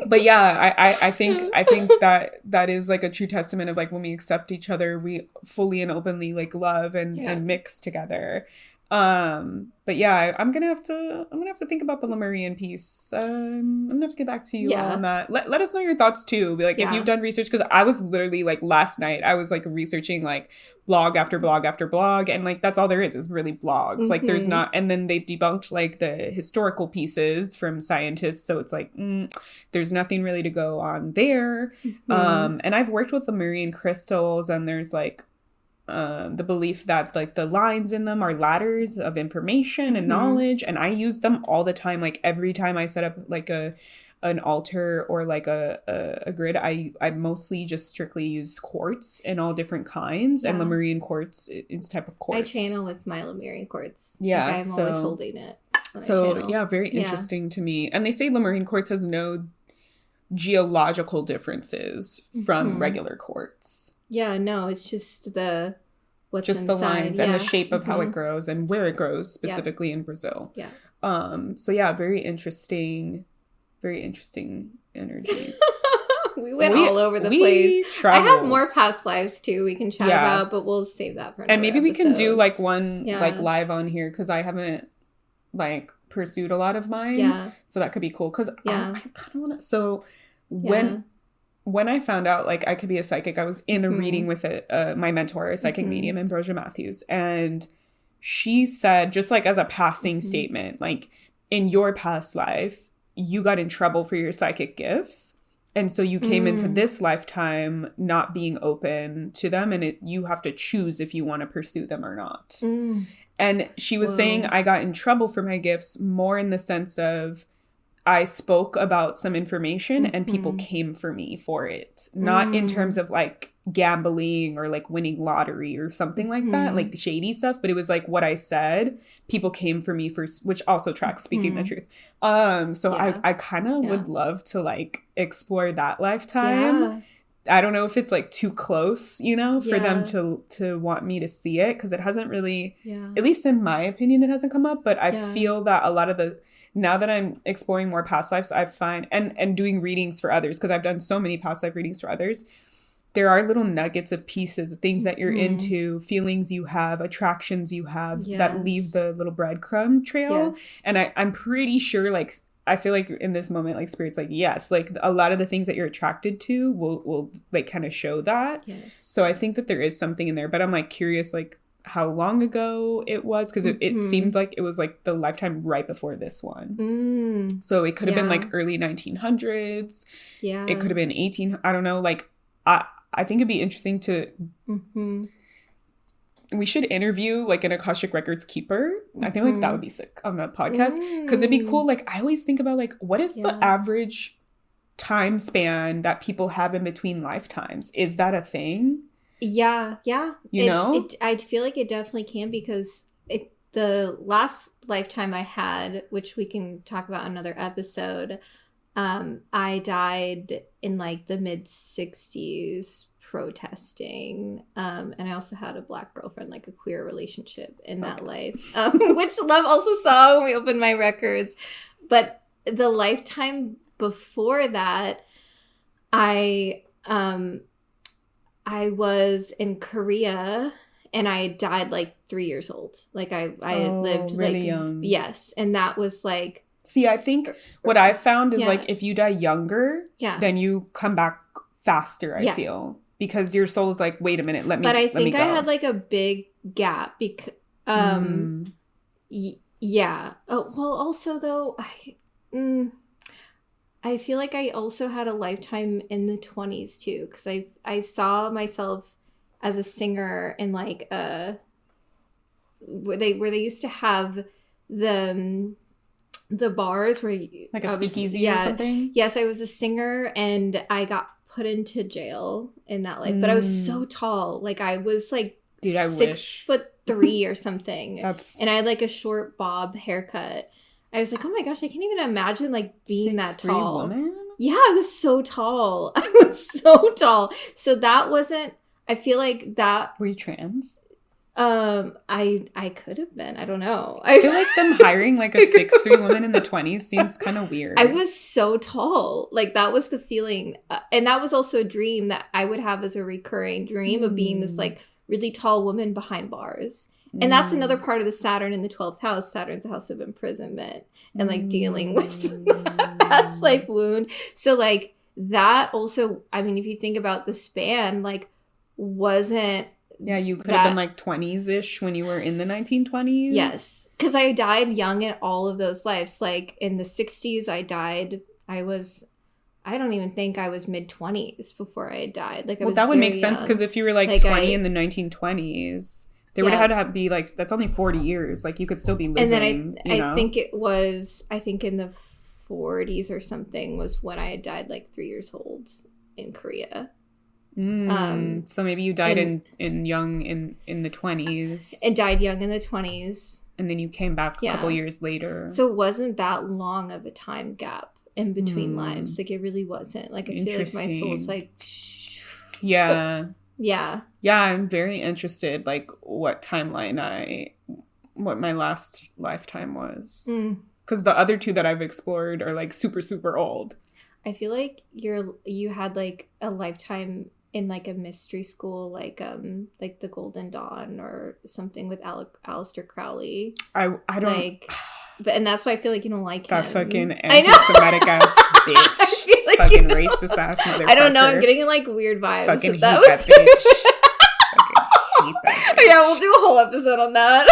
But yeah, I think that is like a true testament of like when we accept each other, we fully and openly like love and mix together. But yeah, I'm gonna have to think about the Lemurian piece. I'm gonna have to get back to you on that. Let us know your thoughts too. Like if you've done research, because I was literally like last night I was like researching like blog after blog after blog, and like that's all there is really blogs. Like there's not, and then they've debunked like the historical pieces from scientists, so it's like there's nothing really to go on there. And I've worked with Lemurian crystals, and there's like the belief that like the lines in them are ladders of information and knowledge, and I use them all the time. Like every time I set up like an altar or like a grid, I mostly just strictly use quartz in all different kinds, and Lemurian quartz is type of quartz. I channel with my Lemurian quartz. Yeah, like I'm always holding it. So yeah, very interesting to me. And they say Lemurian quartz has no geological differences from regular quartz. Yeah, no, it's just what's just inside. The lines and the shape of how it grows and where it grows, specifically in Brazil. Yeah. So yeah, very interesting energies. we went all over the place. Traveled. I have more past lives too we can chat about, but we'll save that for another And maybe episode. We can do like one like live on here, because I haven't like pursued a lot of mine. Yeah. So that could be cool, because I kind of want to. So when I found out like I could be a psychic, I was in a reading with my mentor, a psychic medium, Ambrosia Matthews, and she said, just like as a passing statement, like in your past life, you got in trouble for your psychic gifts, And so you came into this lifetime not being open to them, and you have to choose if you want to pursue them or not. And she was saying I got in trouble for my gifts more in the sense of I spoke about some information and people came for me for it. Not in terms of like gambling or like winning lottery or something like that, like the shady stuff. But it was like what I said, people came for me for, which also tracks speaking the truth. So I kind of would love to like explore that lifetime. Yeah. I don't know if it's like too close, you know, for them to want me to see it, because it hasn't really, at least in my opinion, it hasn't come up. But I feel that a lot of the, now that I'm exploring more past lives, I find, and doing readings for others, because I've done so many past life readings for others, there are little nuggets of pieces, things that you're into, feelings you have, attractions you have that leave the little breadcrumb trail. And I'm pretty sure, like, I feel like in this moment, like Spirit's like, yes, like a lot of the things that you're attracted to will like kind of show that. So I think that there is something in there, but I'm like curious, like how long ago it was, because it seemed like it was like the lifetime right before this one. So it could have been like early 1900s. It could have been 18. I don't know. Like I think it'd be interesting to. We should interview like an Akashic Records keeper. I think like that would be sick on the podcast, because it'd be cool. Like I always think about like what is the average time span that people have in between lifetimes? Is that a thing? Yeah. You know? I feel like it definitely can, because the last lifetime I had, which we can talk about in another episode, I died in like the mid-60s protesting. And I also had a Black girlfriend, like a queer relationship in that life, which Love also saw when we opened my records. But the lifetime before that, I was in Korea, and I died like 3 years old. Like I lived really like young. Yes, and that was like. See, I think what I found is like if you die younger, then you come back faster. I feel, because your soul is like, wait a minute, let me. But I think I had like a big gap because. Yeah. Oh, well, also though, I feel like I also had a lifetime in the 20s too, because I saw myself as a singer in like where they used to have the bars where you, like a speakeasy or something. Yes, I was a singer, and I got put into jail in that life. But I was so tall, like I was like 6'3" or something, and I had like a short bob haircut. I was like, oh my gosh, I can't even imagine like being that tall. Woman? Yeah, I was so tall. So that wasn't. I feel like that. Were you trans? I could have been. I don't know. I feel like them hiring like a 6'3" woman in the 20s seems kind of weird. I was so tall. Like that was the feeling, and that was also a dream that I would have as a recurring dream of being this like really tall woman behind bars. And that's another part of the Saturn in the 12th house. Saturn's a house of imprisonment and like dealing with a past life wound. So like that also, I mean, if you think about the span, like wasn't. Yeah, you could have been like 20s-ish when you were in the 1920s. Yes, because I died young in all of those lives. Like in the 60s, I don't even think I was mid-20s before I died. Like, that would make sense, because if you were like 20 in the 1920s, they would have had to be like, that's only 40 years. Like, you could still be living. And then I think it was, in the 40s or something was when I had died like 3 years old in Korea. So maybe you died in young in the 20s. And died young in the 20s. And then you came back a couple years later. So it wasn't that long of a time gap in between lives. Like it really wasn't. Like I feel like my soul's like. Yeah. Yeah. Yeah, I'm very interested. Like what my last lifetime was. Because the other two that I've explored are like super, super old. I feel like you had like a lifetime in like a mystery school, like the Golden Dawn or something with Aleister Crowley. I don't like, and that's why I feel like you don't like that him. fucking anti-Semitic ass bitch, like fucking racist ass motherfucker. I don't know. I'm getting like weird vibes. Fucking hate that bitch. Fucking hate that bitch. Yeah, we'll do a whole episode on that.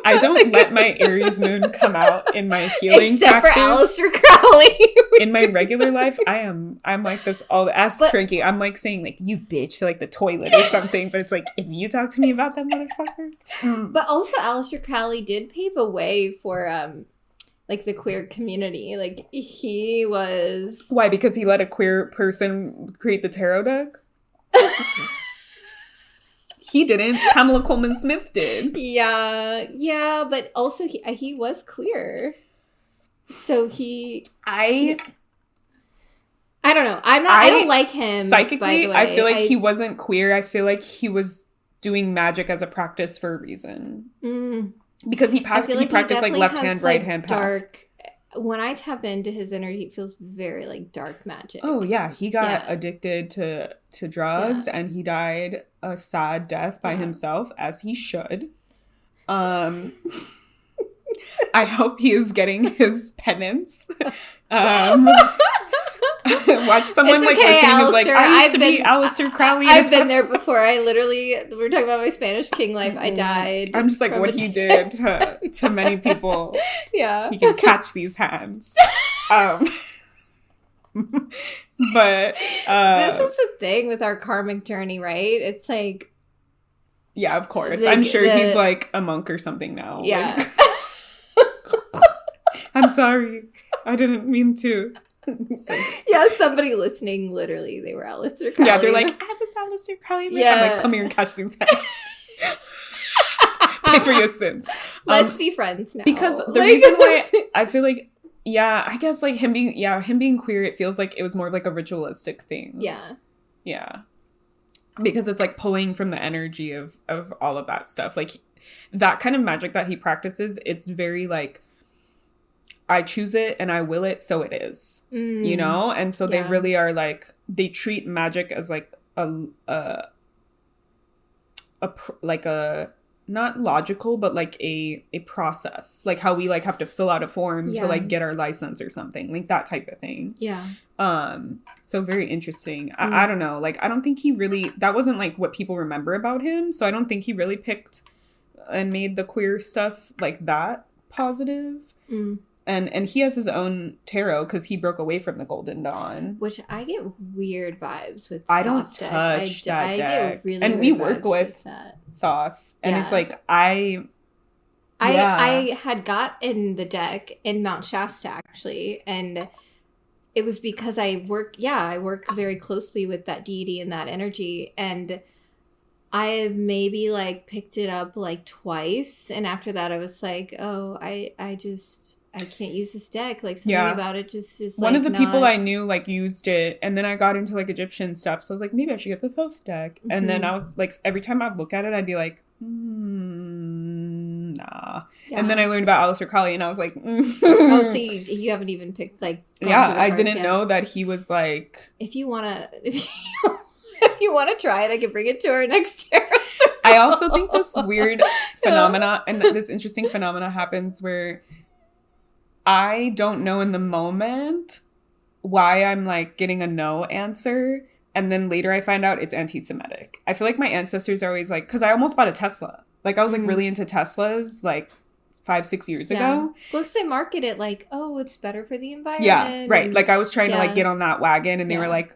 I don't let my Aries moon come out in my healing Except practice. for Aleister Crowley. In my regular life, I'm like this all ass cranky. I'm like saying like you bitch to like the toilet or something, but it's like if you talk to me about that motherfucker. But also Aleister Crowley did pave a way for like the queer community. Like he was Why? Because he let a queer person create the tarot deck? He didn't. Pamela Coleman Smith did. Yeah, but also he was queer. So I don't know. I don't like him. Psychically, by the way. I feel like he wasn't queer. I feel like he was doing magic as a practice for a reason. Because he practiced like left hand, right hand path. When I tap into his energy, it feels very like dark magic. Oh yeah, he got addicted to drugs and he died a sad death by himself, as he should. I hope he is getting his penance. Watch someone like listening Alistair, is like, I used to be Aleister Crowley. I've been there before. We're talking about my Spanish king life. I died. I'm just like what he did to many people. Yeah. He can catch these hands. But this is the thing with our karmic journey, right? It's like, yeah, of course. I'm sure he's like a monk or something now. Yeah. Like, I'm sorry. I didn't mean to. Yeah, somebody listening, literally, they were Aleister Crowley. Yeah, they're like, I was Aleister Crowley. Yeah. I'm like, come here and catch these hands. Pay for your sins. Let's be friends now. Because the reason why I feel like, yeah, I guess like him being queer, it feels like it was more of like a ritualistic thing. Yeah. Yeah. Because it's like pulling from the energy of all of that stuff. Like that kind of magic that he practices, it's very like, I choose it and I will it, so it is. You know? And so they really are like, they treat magic as like a not logical, but like a process. Like how we like have to fill out a form to like get our license or something. Like that type of thing. Yeah. So very interesting. I don't know. Like I don't think he really, that wasn't like what people remember about him. So I don't think he really picked and made the queer stuff like that positive. And he has his own tarot because he broke away from the Golden Dawn. Which I get weird vibes with. I don't touch that deck. Get really and we work with Thoth. And it's like, I had gotten the deck in Mount Shasta, actually. And it was because I work very closely with that deity and that energy. And I maybe like picked it up like twice. And after that, I was like, oh, I can't use this deck. Like something about it just is one of the people I knew like used it, and then I got into like Egyptian stuff. So I was like, maybe I should get the Thoth deck. And then I was like, every time I'd look at it, I'd be like, nah. Yeah. And then I learned about Aleister Crowley, and I was like, oh, so you haven't even picked like. Yeah, I didn't know that he was like. If you wanna try it, I can bring it to our next tarot. I also think this weird phenomena and this interesting phenomena happens where I don't know in the moment why I'm like getting a no answer. And then later I find out it's anti-Semitic. I feel like my ancestors are always like, because I almost bought a Tesla. Like I was like really into Teslas like 5-6 years ago. Because they market it like, oh, it's better for the environment. Yeah, right. And, like I was trying to like get on that wagon, and they were like,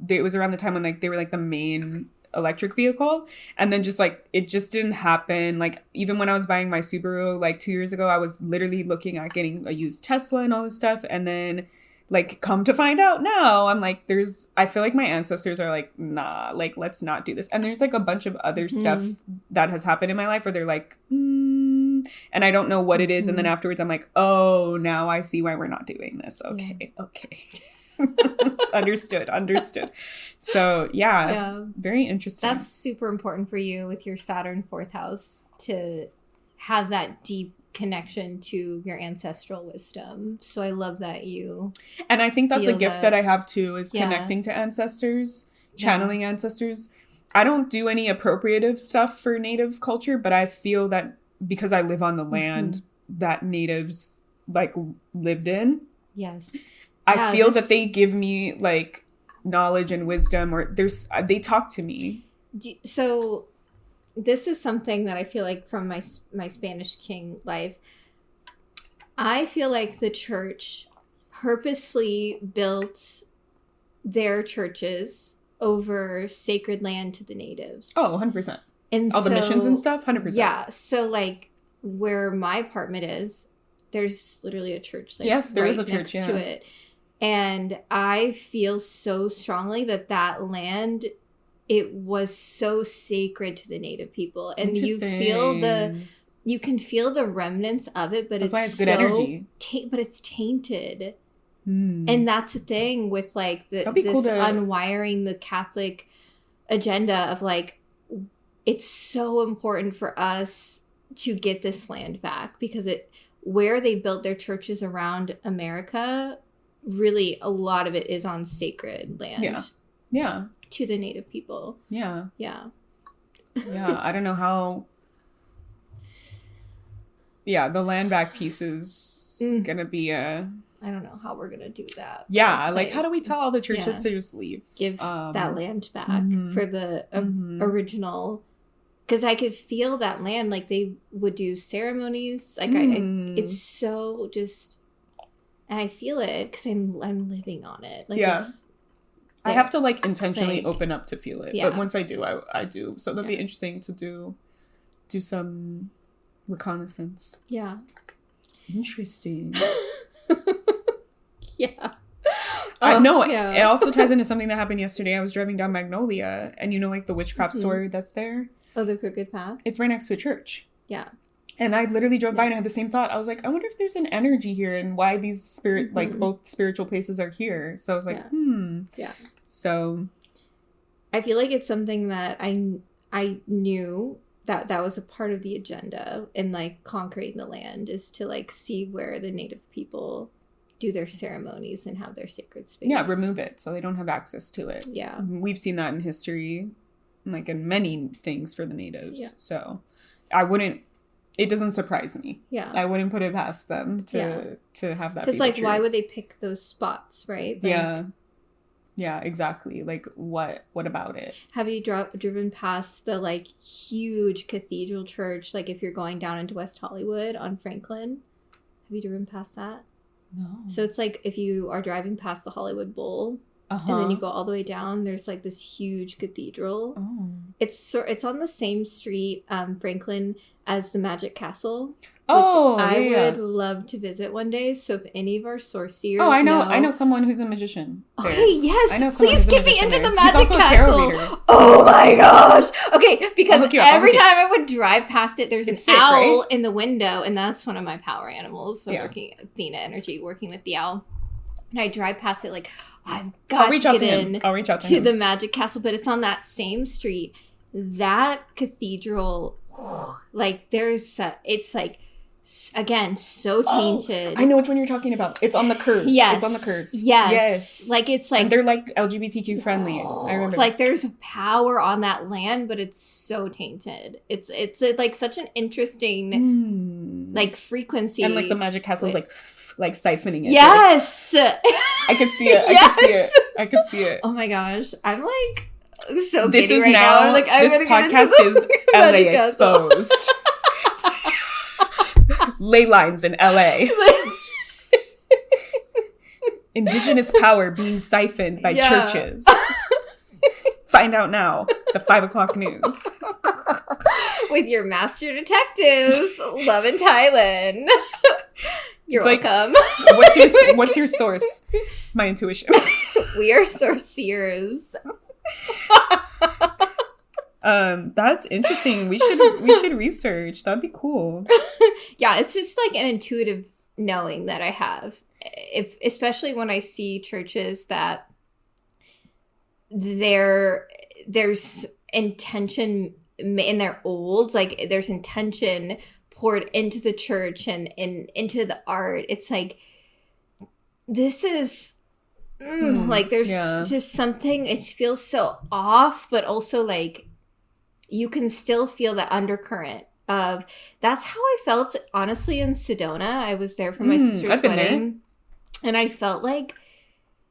it was around the time when like they were like the main electric vehicle, and then just like it just didn't happen. Like even when I was buying my Subaru like 2 years ago, I was literally looking at getting a used Tesla and all this stuff, and then like come to find out now I'm like, I feel like my ancestors are like, nah, like let's not do this. And there's like a bunch of other stuff that has happened in my life where they're like and I don't know what it is, and then afterwards I'm like, oh, now I see why we're not doing this. Okay. Understood. So very interesting. That's super important for you with your Saturn 4th house to have that deep connection to your ancestral wisdom. So I love that you and I think that's a gift that I have too, is connecting to ancestors, channeling ancestors. I don't do any appropriative stuff for Native culture, but I feel that because I live on the land that natives like lived in. Yes. I feel that they give me like knowledge and wisdom, or they talk to me. So this is something that I feel like from my Spanish King life. I feel like the church purposely built their churches over sacred land to the natives. Oh, 100%. And all the missions and stuff, 100%. Yeah. So, like, where my apartment is, there's literally a church. Like, yes, there is a church next to it. And I feel so strongly that land, it was so sacred to the native people. And you can feel the remnants of it, but that's why it's good energy. But it's tainted. And that's the thing with, like, this cool unwiring the Catholic agenda of, like, it's so important for us to get this land back, because where they built their churches around America, really a lot of it is on sacred land. Yeah. To the native people. Yeah. Yeah. Yeah. I don't know how. Yeah, the land back piece is gonna be I don't know how we're gonna do that. Yeah, like how do we tell all the churches to just leave? Give that land back for the original. Because I could feel that land, like they would do ceremonies. Like it's so just, and I feel it because I'm living on it. Like I have to like intentionally open up to feel it. Yeah. But once I do, I do. So that'll be interesting to do some reconnaissance. Yeah. Interesting. Yeah. I know. It also ties into something that happened yesterday. I was driving down Magnolia, and like the witchcraft store that's there. Oh, the Crooked Path? It's right next to a church. Yeah. And I literally drove by and I had the same thought. I was like, I wonder if there's an energy here and why these like both spiritual places are here. So I was like, Yeah. So I feel like it's something that I knew that was a part of the agenda in like conquering the land, is to like see where the native people do their ceremonies and have their sacred space. Yeah, remove it so they don't have access to it. Yeah. We've seen that in history, like in many things for the natives. Yeah. So it doesn't surprise me. Yeah. I wouldn't put it past them to have that. Because like, why would they pick those spots, right? Like, yeah, exactly. Like, what about it? Have you driven past the like huge cathedral church? Like, if you're going down into West Hollywood on Franklin, have you driven past that? No. So it's like if you are driving past the Hollywood Bowl, and then you go all the way down, there's like this huge cathedral. Oh. It's on the same street, Franklin, as the Magic Castle. Which I would love to visit one day. So if any of our sorcerers I know someone who's a magician there. Okay, yes. Please get me into the Magic Castle. Oh my gosh. Okay, because every time I would drive past it, there's an owl in the window, and that's one of my power animals. So working Athena energy, working with the owl. And I drive past it like, I've got to get in I'll reach out to him. The Magic Castle, but it's on that same street. That cathedral, like it's like, again, so tainted. I know which one you're talking about. It's on the curve. Yes. It's on the curve. Yes. Like, it's like... And they're like LGBTQ friendly. I remember. Like, there's power on that land, but it's so tainted. It's like such an interesting like frequency. And like the Magic Castle is like siphoning it. Yes. I could see it. I could see it. Oh my gosh. I'm like so giddy right now. I'm like, I'm this podcast is LA Exposed. Ley lines in LA. Indigenous power being siphoned by churches. Find out now. The 5:00 news. With your master detectives, Love and Tylynn. You're welcome. What's your source? My intuition. We are sorcerers. That's interesting. We should research. That'd be cool. Yeah, it's just like an intuitive knowing that I have. Especially when I see churches that there's intention in their old, like there's intention poured into the church and into the art. It's like, this is like there's just something, it feels so off, but also like you can still feel the undercurrent of, that's how I felt honestly in Sedona. I was there for my sister's wedding, and I felt like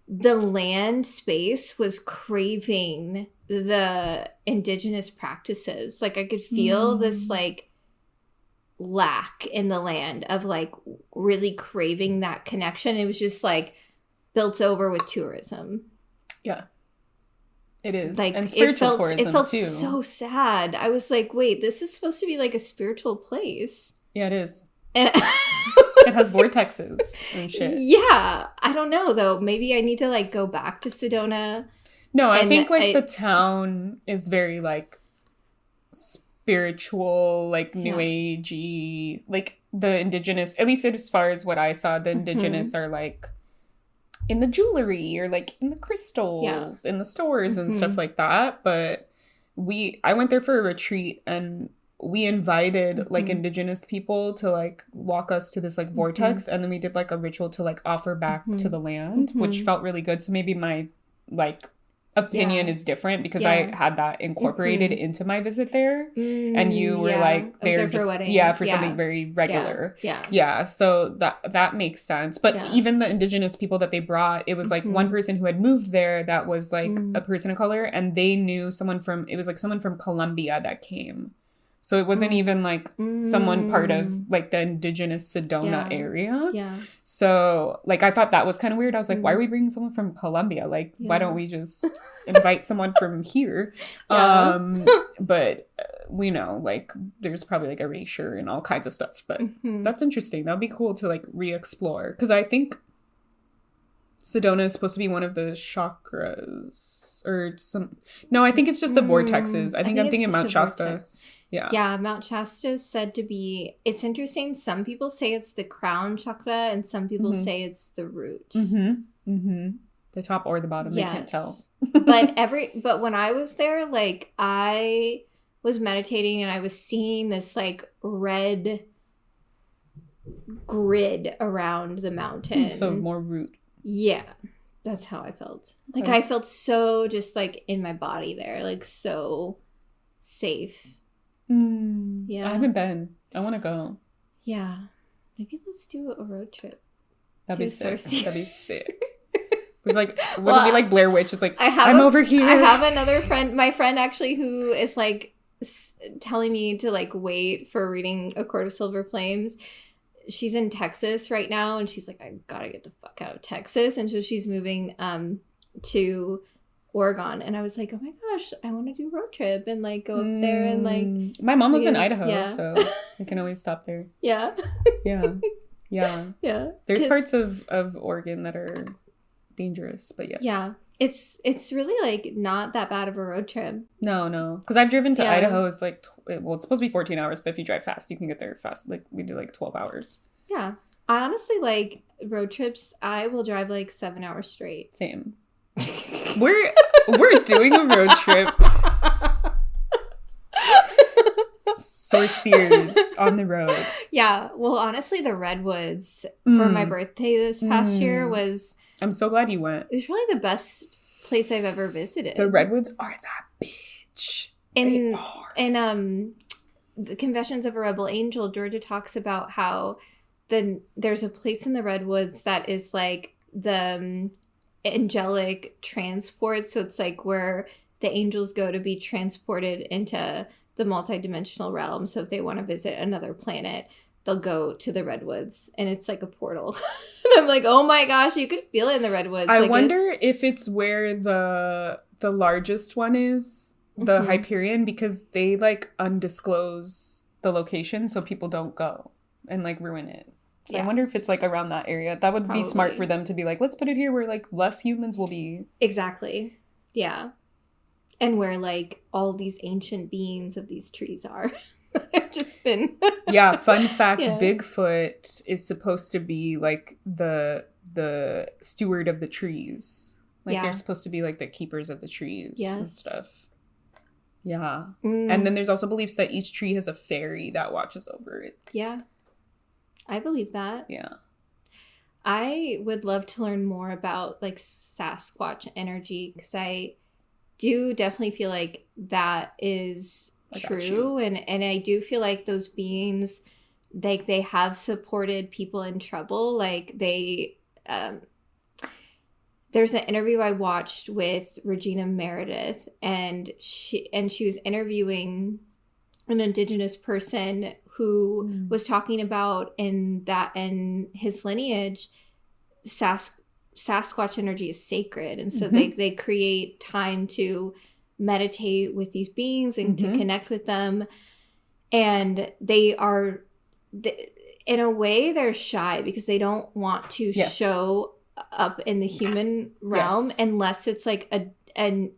the land space was craving the indigenous practices. Like I could feel this like lack in the land of like really craving that connection. It was just like built over with tourism. Yeah. It is. Like and spiritual tourism it felt too. so sad. I was like, wait, this is supposed to be like a spiritual place. Yeah, it is. And it has vortexes and shit. Yeah. I don't know though. Maybe I need to like go back to Sedona. No, I think like the town is very like spiritual, like new agey. Like the indigenous, at least as far as what I saw, the indigenous are like in the jewelry or like in the crystals in the stores and stuff like that. But I went there for a retreat and we invited like indigenous people to like walk us to this like vortex, and then we did like a ritual to like offer back to the land, which felt really good. So maybe my like opinion is different because I had that incorporated into my visit there, and you were like there just for something very regular. So that makes sense. But even the indigenous people that they brought, it was like one person who had moved there that was like a person of color, and they knew someone from Colombia that came. So it wasn't even like someone part of like the indigenous Sedona area. Yeah. So like I thought that was kind of weird. I was like, why are we bringing someone from Colombia? Like, why don't we just invite someone from here? But we know like there's probably like erasure and all kinds of stuff. But that's interesting. That'd be cool to like re-explore, because I think Sedona is supposed to be one of the chakras or some. No, I think it's just the vortexes. I think I'm thinking Mount Shasta. Vortex. Yeah, Mount Shasta is said to be, it's interesting. Some people say it's the crown chakra and some people say it's the root. The top or the bottom, they can't tell. but when I was there, like I was meditating and I was seeing this like red grid around the mountain. So more root. Yeah, that's how I felt. Like I felt so just like in my body there, like so safe. Yeah, I haven't been. I want to go. Yeah, maybe let's do a road trip. That'd be sick. That'd be sick. It was like, would it be like Blair Witch? It's like, I'm over here. I have another friend, my friend actually, who is like telling me to like wait for reading A Court of Silver Flames. She's in Texas right now, and she's like, I gotta get the fuck out of Texas, and so she's moving to Oregon, and I was like, oh my gosh, I want to do a road trip and like go up there and like. My mom lives in Idaho, so we can always stop there. Yeah. There's parts of Oregon that are dangerous, but yes. Yeah, it's really like not that bad of a road trip. No, because I've driven to Idaho. It's like it's supposed to be 14 hours, but if you drive fast, you can get there fast. Like we do like 12 hours. Yeah, I honestly like road trips. I will drive like 7 hours straight. Same. We're doing a road trip. Sorciers on the road. Yeah. Well, honestly, the Redwoods for my birthday this past year was... I'm so glad you went. It was really the best place I've ever visited. The Redwoods are that bitch. In the Confessions of a Rebel Angel, Georgia talks about how there's a place in the Redwoods that is like the... angelic transport. So it's like where the angels go to be transported into the multidimensional realm. So if they want to visit another planet, they'll go to the Redwoods, and it's like a portal. And I'm like, oh my gosh, you could feel it in the Redwoods. I wonder if it's where the largest one is, the Hyperion, because they like undisclose the location so people don't go and like ruin it. So I wonder if it's like around that area. That would be smart for them to be like, let's put it here where like less humans will be. Exactly. Yeah. And where like all these ancient beings of these trees are. I've just been. Yeah. Fun fact, Bigfoot is supposed to be like the steward of the trees. Like they're supposed to be like the keepers of the trees and stuff. Yeah. And then there's also beliefs that each tree has a fairy that watches over it. Yeah. I believe that. Yeah. I would love to learn more about like Sasquatch energy, because I do definitely feel like that is true. And I do feel like those beings, like they have supported people in trouble. Like they there's an interview I watched with Regina Meredith, and she was interviewing an Indigenous person who was talking about in his lineage, Sasquatch energy is sacred, and so they create time to meditate with these beings and to connect with them, and they are in a way they're shy because they don't want to show up in the human realm unless it's like a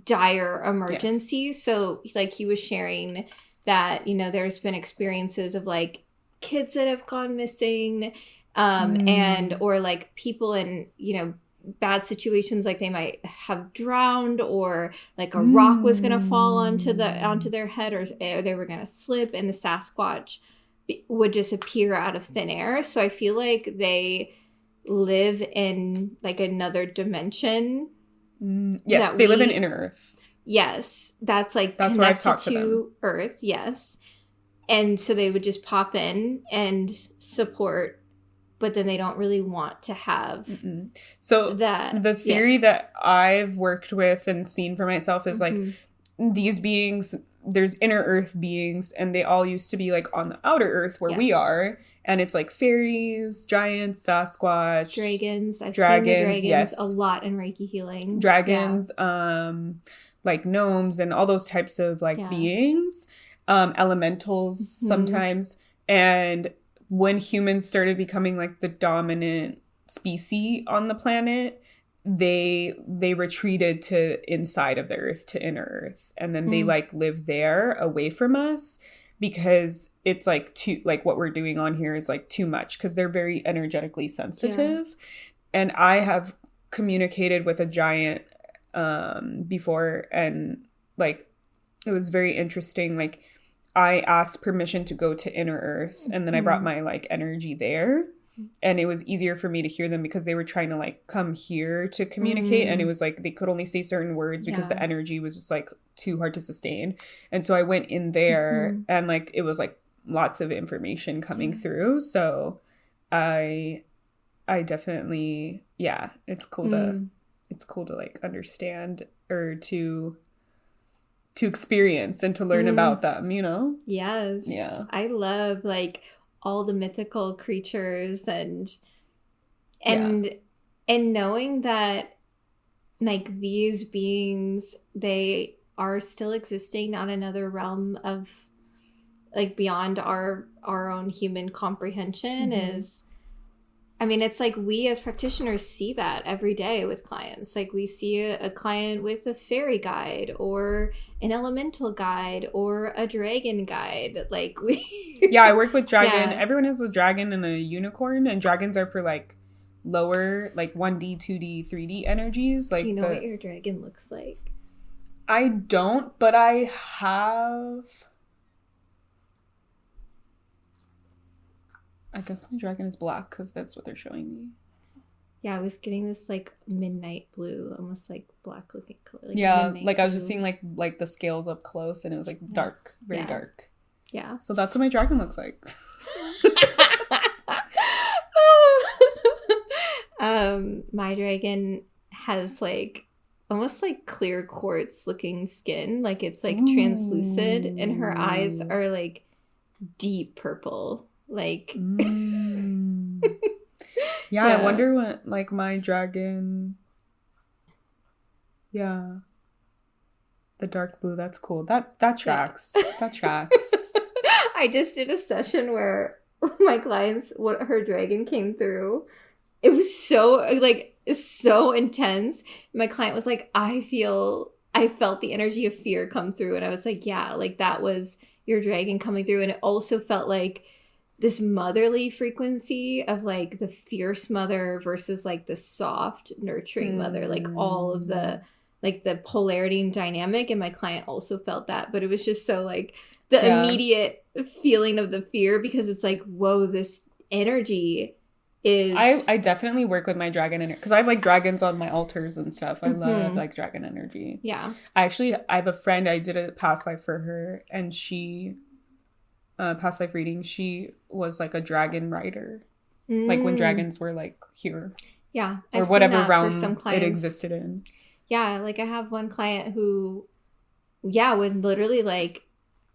dire emergency. So like he was sharing that, you know, there's been experiences of like kids that have gone missing, and or like people in, you know, bad situations, like they might have drowned, or like a rock was gonna fall onto their head, or they were gonna slip, and the Sasquatch would just appear out of thin air. So I feel like they live in like another dimension. Yes, they live in inner Earth. Yes, that's connected where I've talked to them. Earth. Yes, and so they would just pop in and support, but then they don't really want to have so that. The theory that I've worked with and seen for myself is like these beings. There's inner Earth beings, and they all used to be like on the outer Earth where we are, and it's like fairies, giants, Sasquatch, dragons. I've seen the dragons a lot in Reiki healing. Dragons, like gnomes, and all those types of like beings, elementals sometimes. And when humans started becoming like the dominant species on the planet, they retreated to inside of the Earth, to inner Earth, and then they like live there away from us, because it's like too, like what we're doing on here is like too much, because they're very energetically sensitive. And I have communicated with a giant before, and like it was very interesting. Like I asked permission to go to inner Earth, and then I brought my like energy there. And it was easier for me to hear them because they were trying to like come here to communicate. And it was like they could only say certain words because the energy was just like too hard to sustain. And so I went in there and like it was like lots of information coming through. So I definitely, it's cool to like understand, or to experience and to learn about them, you know? Yes. Yeah. I love like all the mythical creatures and knowing that like these beings, they are still existing on another realm of like beyond our own human comprehension is, I mean, it's like we as practitioners see that every day with clients. Like we see a client with a fairy guide or an elemental guide or a dragon guide. Like we I work with dragon. Everyone has a dragon and a unicorn, and dragons are for like lower, like 1D, 2D, 3D energies. Like, do you know what your dragon looks like? I don't, but I have. I guess my dragon is black because that's what they're showing me. Yeah, I was getting this like midnight blue, almost like black looking color. Like like I was just seeing like the scales up close, and it was like dark, very dark. Yeah. So that's what my dragon looks like. My dragon has like almost like clear quartz looking skin, like it's like translucent, and her eyes are like deep purple. Like I wonder what like my dragon, the dark blue, that's cool. That tracks. That tracks. I just did a session where my clients, what her dragon came through, it was so intense. My client was like, I felt the energy of fear come through, and I was like, yeah, like that was your dragon coming through. And it also felt like this motherly frequency of like the fierce mother versus like the soft nurturing mother, like all of the like the polarity and dynamic. And my client also felt that, but it was just so like the immediate feeling of the fear, because it's like, whoa, this energy is. I definitely work with my dragon energy because I have like dragons on my altars and stuff. I love like dragon energy. Yeah. I have a friend, I did a past life for her, and she past life reading, she was like a dragon rider, like when dragons were like here. Yeah. Or whatever realm it existed in. Yeah. Like I have one client who, yeah, would literally like,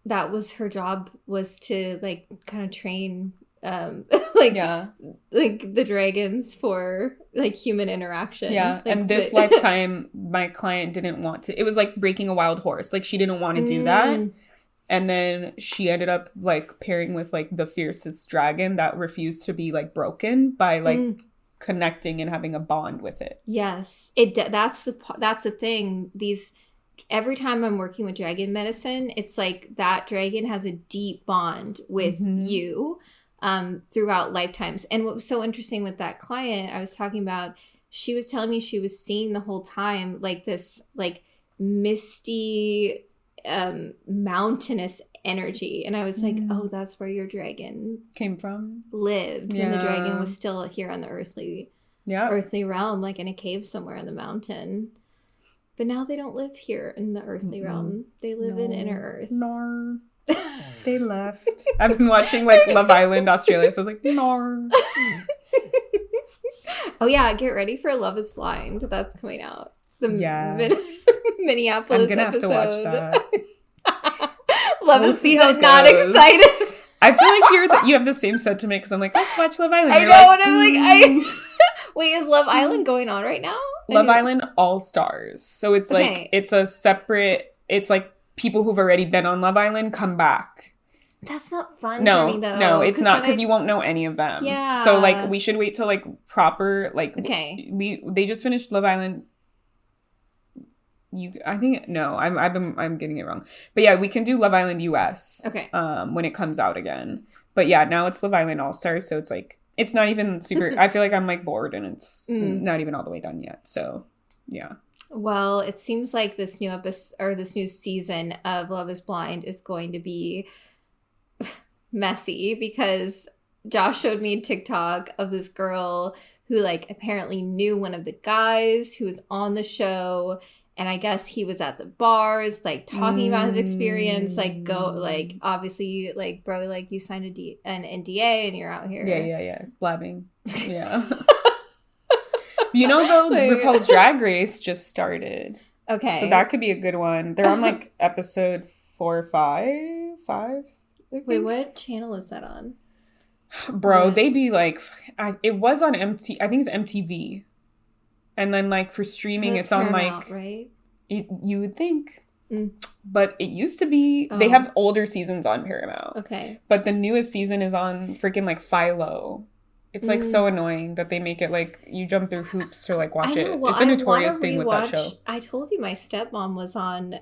that was her job, was to like kind of train like the dragons for like human interaction. Yeah. Like, and this lifetime my client didn't want to. It was like breaking a wild horse. Like she didn't want to do that. And then she ended up like pairing with like the fiercest dragon that refused to be like broken by like connecting and having a bond with it. Yes. That's the thing. Every time I'm working with dragon medicine, it's like that dragon has a deep bond with you throughout lifetimes. And what was so interesting with that client I was talking about, she was telling me she was seeing the whole time like this like misty mountainous energy. And I was like, oh, that's where your dragon came from, lived when the dragon was still here on the earthly realm, like in a cave somewhere in the mountain. But now they don't live here in the earthly realm. They live in inner earth. No. They left. I've been watching like Love Island Australia, so I was like, no. Oh yeah, get ready for Love is Blind. That's coming out. Minneapolis I'm gonna episode. have to watch that. We'll see how not excited. I feel like you have the same sentiment because I'm like, let's watch Love Island. I know, and I'm like, wait, is Love Island going on right now? Love Island All Stars. So it's like, it's a separate, it's like people who've already been on Love Island come back. That's not fun for me, though. No, it's not, because you won't know any of them. Yeah. So, like, we should wait till, like, proper, like, they just finished Love Island. I'm getting it wrong. But yeah, we can do Love Island US. Okay. When it comes out again. But yeah, now it's Love Island All Stars, so it's like, it's not even super, I feel like I'm like bored and it's not even all the way done yet. So, yeah. Well, it seems like this new episode or this new season of Love is Blind is going to be messy because Josh showed me a TikTok of this girl who like apparently knew one of the guys who was on the show. And I guess he was at the bars, like, talking about his experience, like, obviously, like, bro, like, you signed an NDA and you're out here. Yeah. Blabbing. Yeah. You know, though, RuPaul's Drag Race just started. Okay. So that could be a good one. They're on, like, episode 4 or 5? Wait, what channel is that on? Bro, they be, like, it was on I think it's MTV. And then, like, for streaming, it's on, Paramount, like... right? You would think. But it used to be... They have older seasons on Paramount. Okay. But the newest season is on freaking, like, Philo. It's, like, so annoying that they make it, like, you jump through hoops to, like, watch it. Well, it's a notorious thing with that show. I told you my stepmom was on...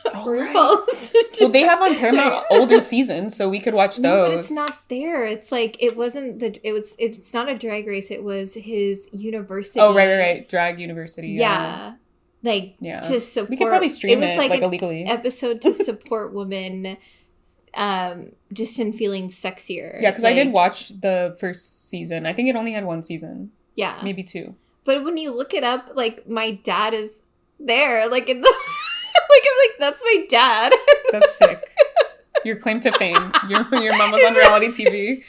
RuPaul's. Well, they have on Paramount older seasons, so we could watch those. No, but it's not there. It's like it's not a drag race. It was his university. Oh, right. Drag university. Yeah. To support. We could probably stream it like an illegally. Episode to support women, just in feeling sexier. Yeah, because I did watch the first season. I think it only had one season. Yeah, maybe 2. But when you look it up, like my dad is there, like in the. Like, I'm like, that's my dad. That's sick. Your claim to fame. Your mom was on reality TV.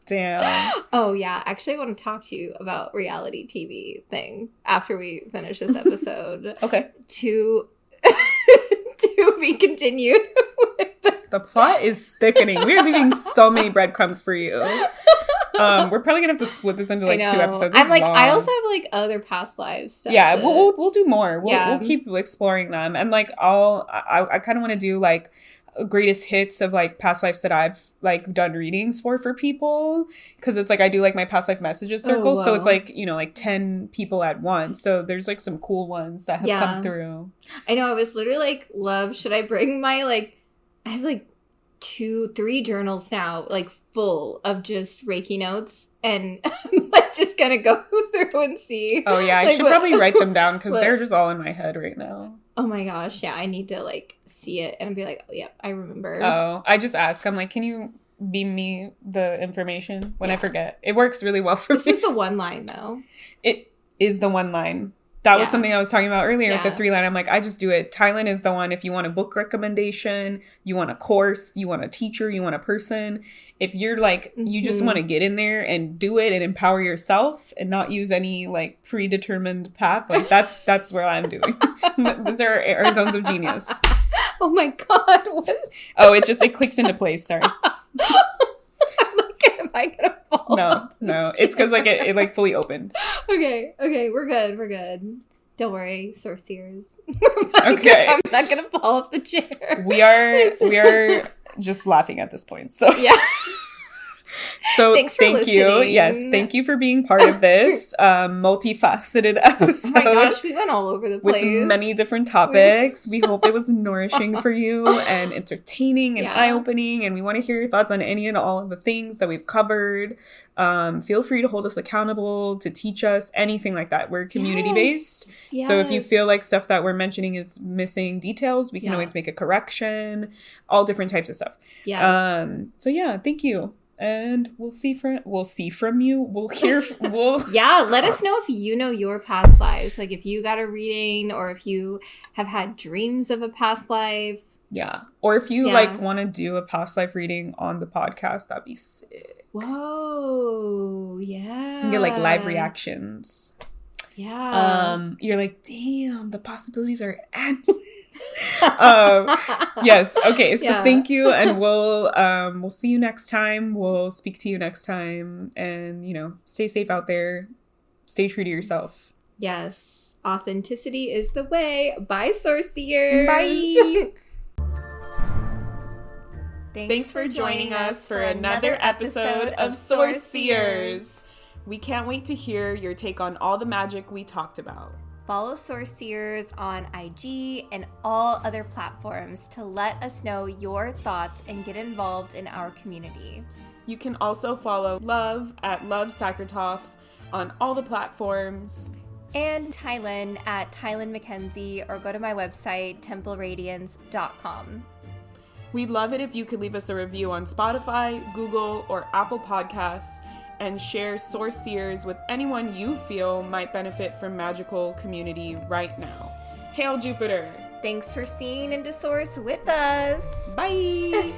Damn. Oh, yeah. Actually, I want to talk to you about reality TV thing after we finish this episode. Okay. To be continued. The plot is thickening. We're leaving so many breadcrumbs for you. We're probably gonna have to split this into like 2 episodes. I'm like, long. I also have like other past lives stuff. Yeah, we'll do more. We'll keep exploring them, and like I kind of want to do like greatest hits of like past lives that I've like done readings for people, because it's like I do like my past life messages circle, so it's like, you know, like 10 people at once. So there's like some cool ones that have come through. I know. I was literally like, love, should I bring my like? I have like 2-3 journals now, like full of just Reiki notes, and I'm like just gonna go through and see. Oh yeah, I should probably write them down because they're just all in my head right now. Oh my gosh, yeah, I need to like see it and be like, oh yeah, I remember. Oh, I just ask. I'm like, can you beam me the information when I forget? It works really well for me. This is the one line though. It is the one line. That was something I was talking about earlier with the 3-line. I'm like, I just do it. Tylynn is the one. If you want a book recommendation, you want a course, you want a teacher, you want a person. If you're like, you just want to get in there and do it and empower yourself and not use any like predetermined path, like that's where I'm doing. Those are our zones of genius. Oh my God. What? Oh, it clicks into place. Sorry. Am I gonna fall? No. It's because like it like fully opened. Okay, we're good. Don't worry, sorcerers. Okay. I'm not gonna fall off the chair. We are just laughing at this point. So yeah. So thanks for thank you. listening. Yes, thank you for being part of this multifaceted episode. Oh my gosh, we went all over the place. With many different topics. We hope it was nourishing for you and entertaining and eye-opening. And we want to hear your thoughts on any and all of the things that we've covered. Feel free to hold us accountable, to teach us, anything like that. We're community-based. Yes. So if you feel like stuff that we're mentioning is missing details, we can always make a correction. All different types of stuff. Yes. So yeah, thank you. And we'll hear from you. Yeah, let us know if you know your past lives. Like if you got a reading or if you have had dreams of a past life. Yeah. Or if you like want to do a past life reading on the podcast, that'd be sick. Whoa. Yeah. You can get like live reactions. Yeah. You're like, damn, the possibilities are endless. Yes. Okay. So thank you. And we'll see you next time. We'll speak to you next time. And, stay safe out there. Stay true to yourself. Yes. Authenticity is the way. Bye, sorcerers. Bye. Thanks for joining us for another episode of Sorcerers. We can't wait to hear your take on all the magic we talked about. Follow Sorcerers on IG and all other platforms to let us know your thoughts and get involved in our community. You can also follow Love at Love Sakratoff on all the platforms. And Tylynn at Tylynn Mackenzie, or go to my website, templeradiance.com. We'd love it if you could leave us a review on Spotify, Google, or Apple Podcasts, and share Sorcerers with anyone you feel might benefit from magical community right now. Hail Jupiter! Thanks for seeing into Source with us. Bye!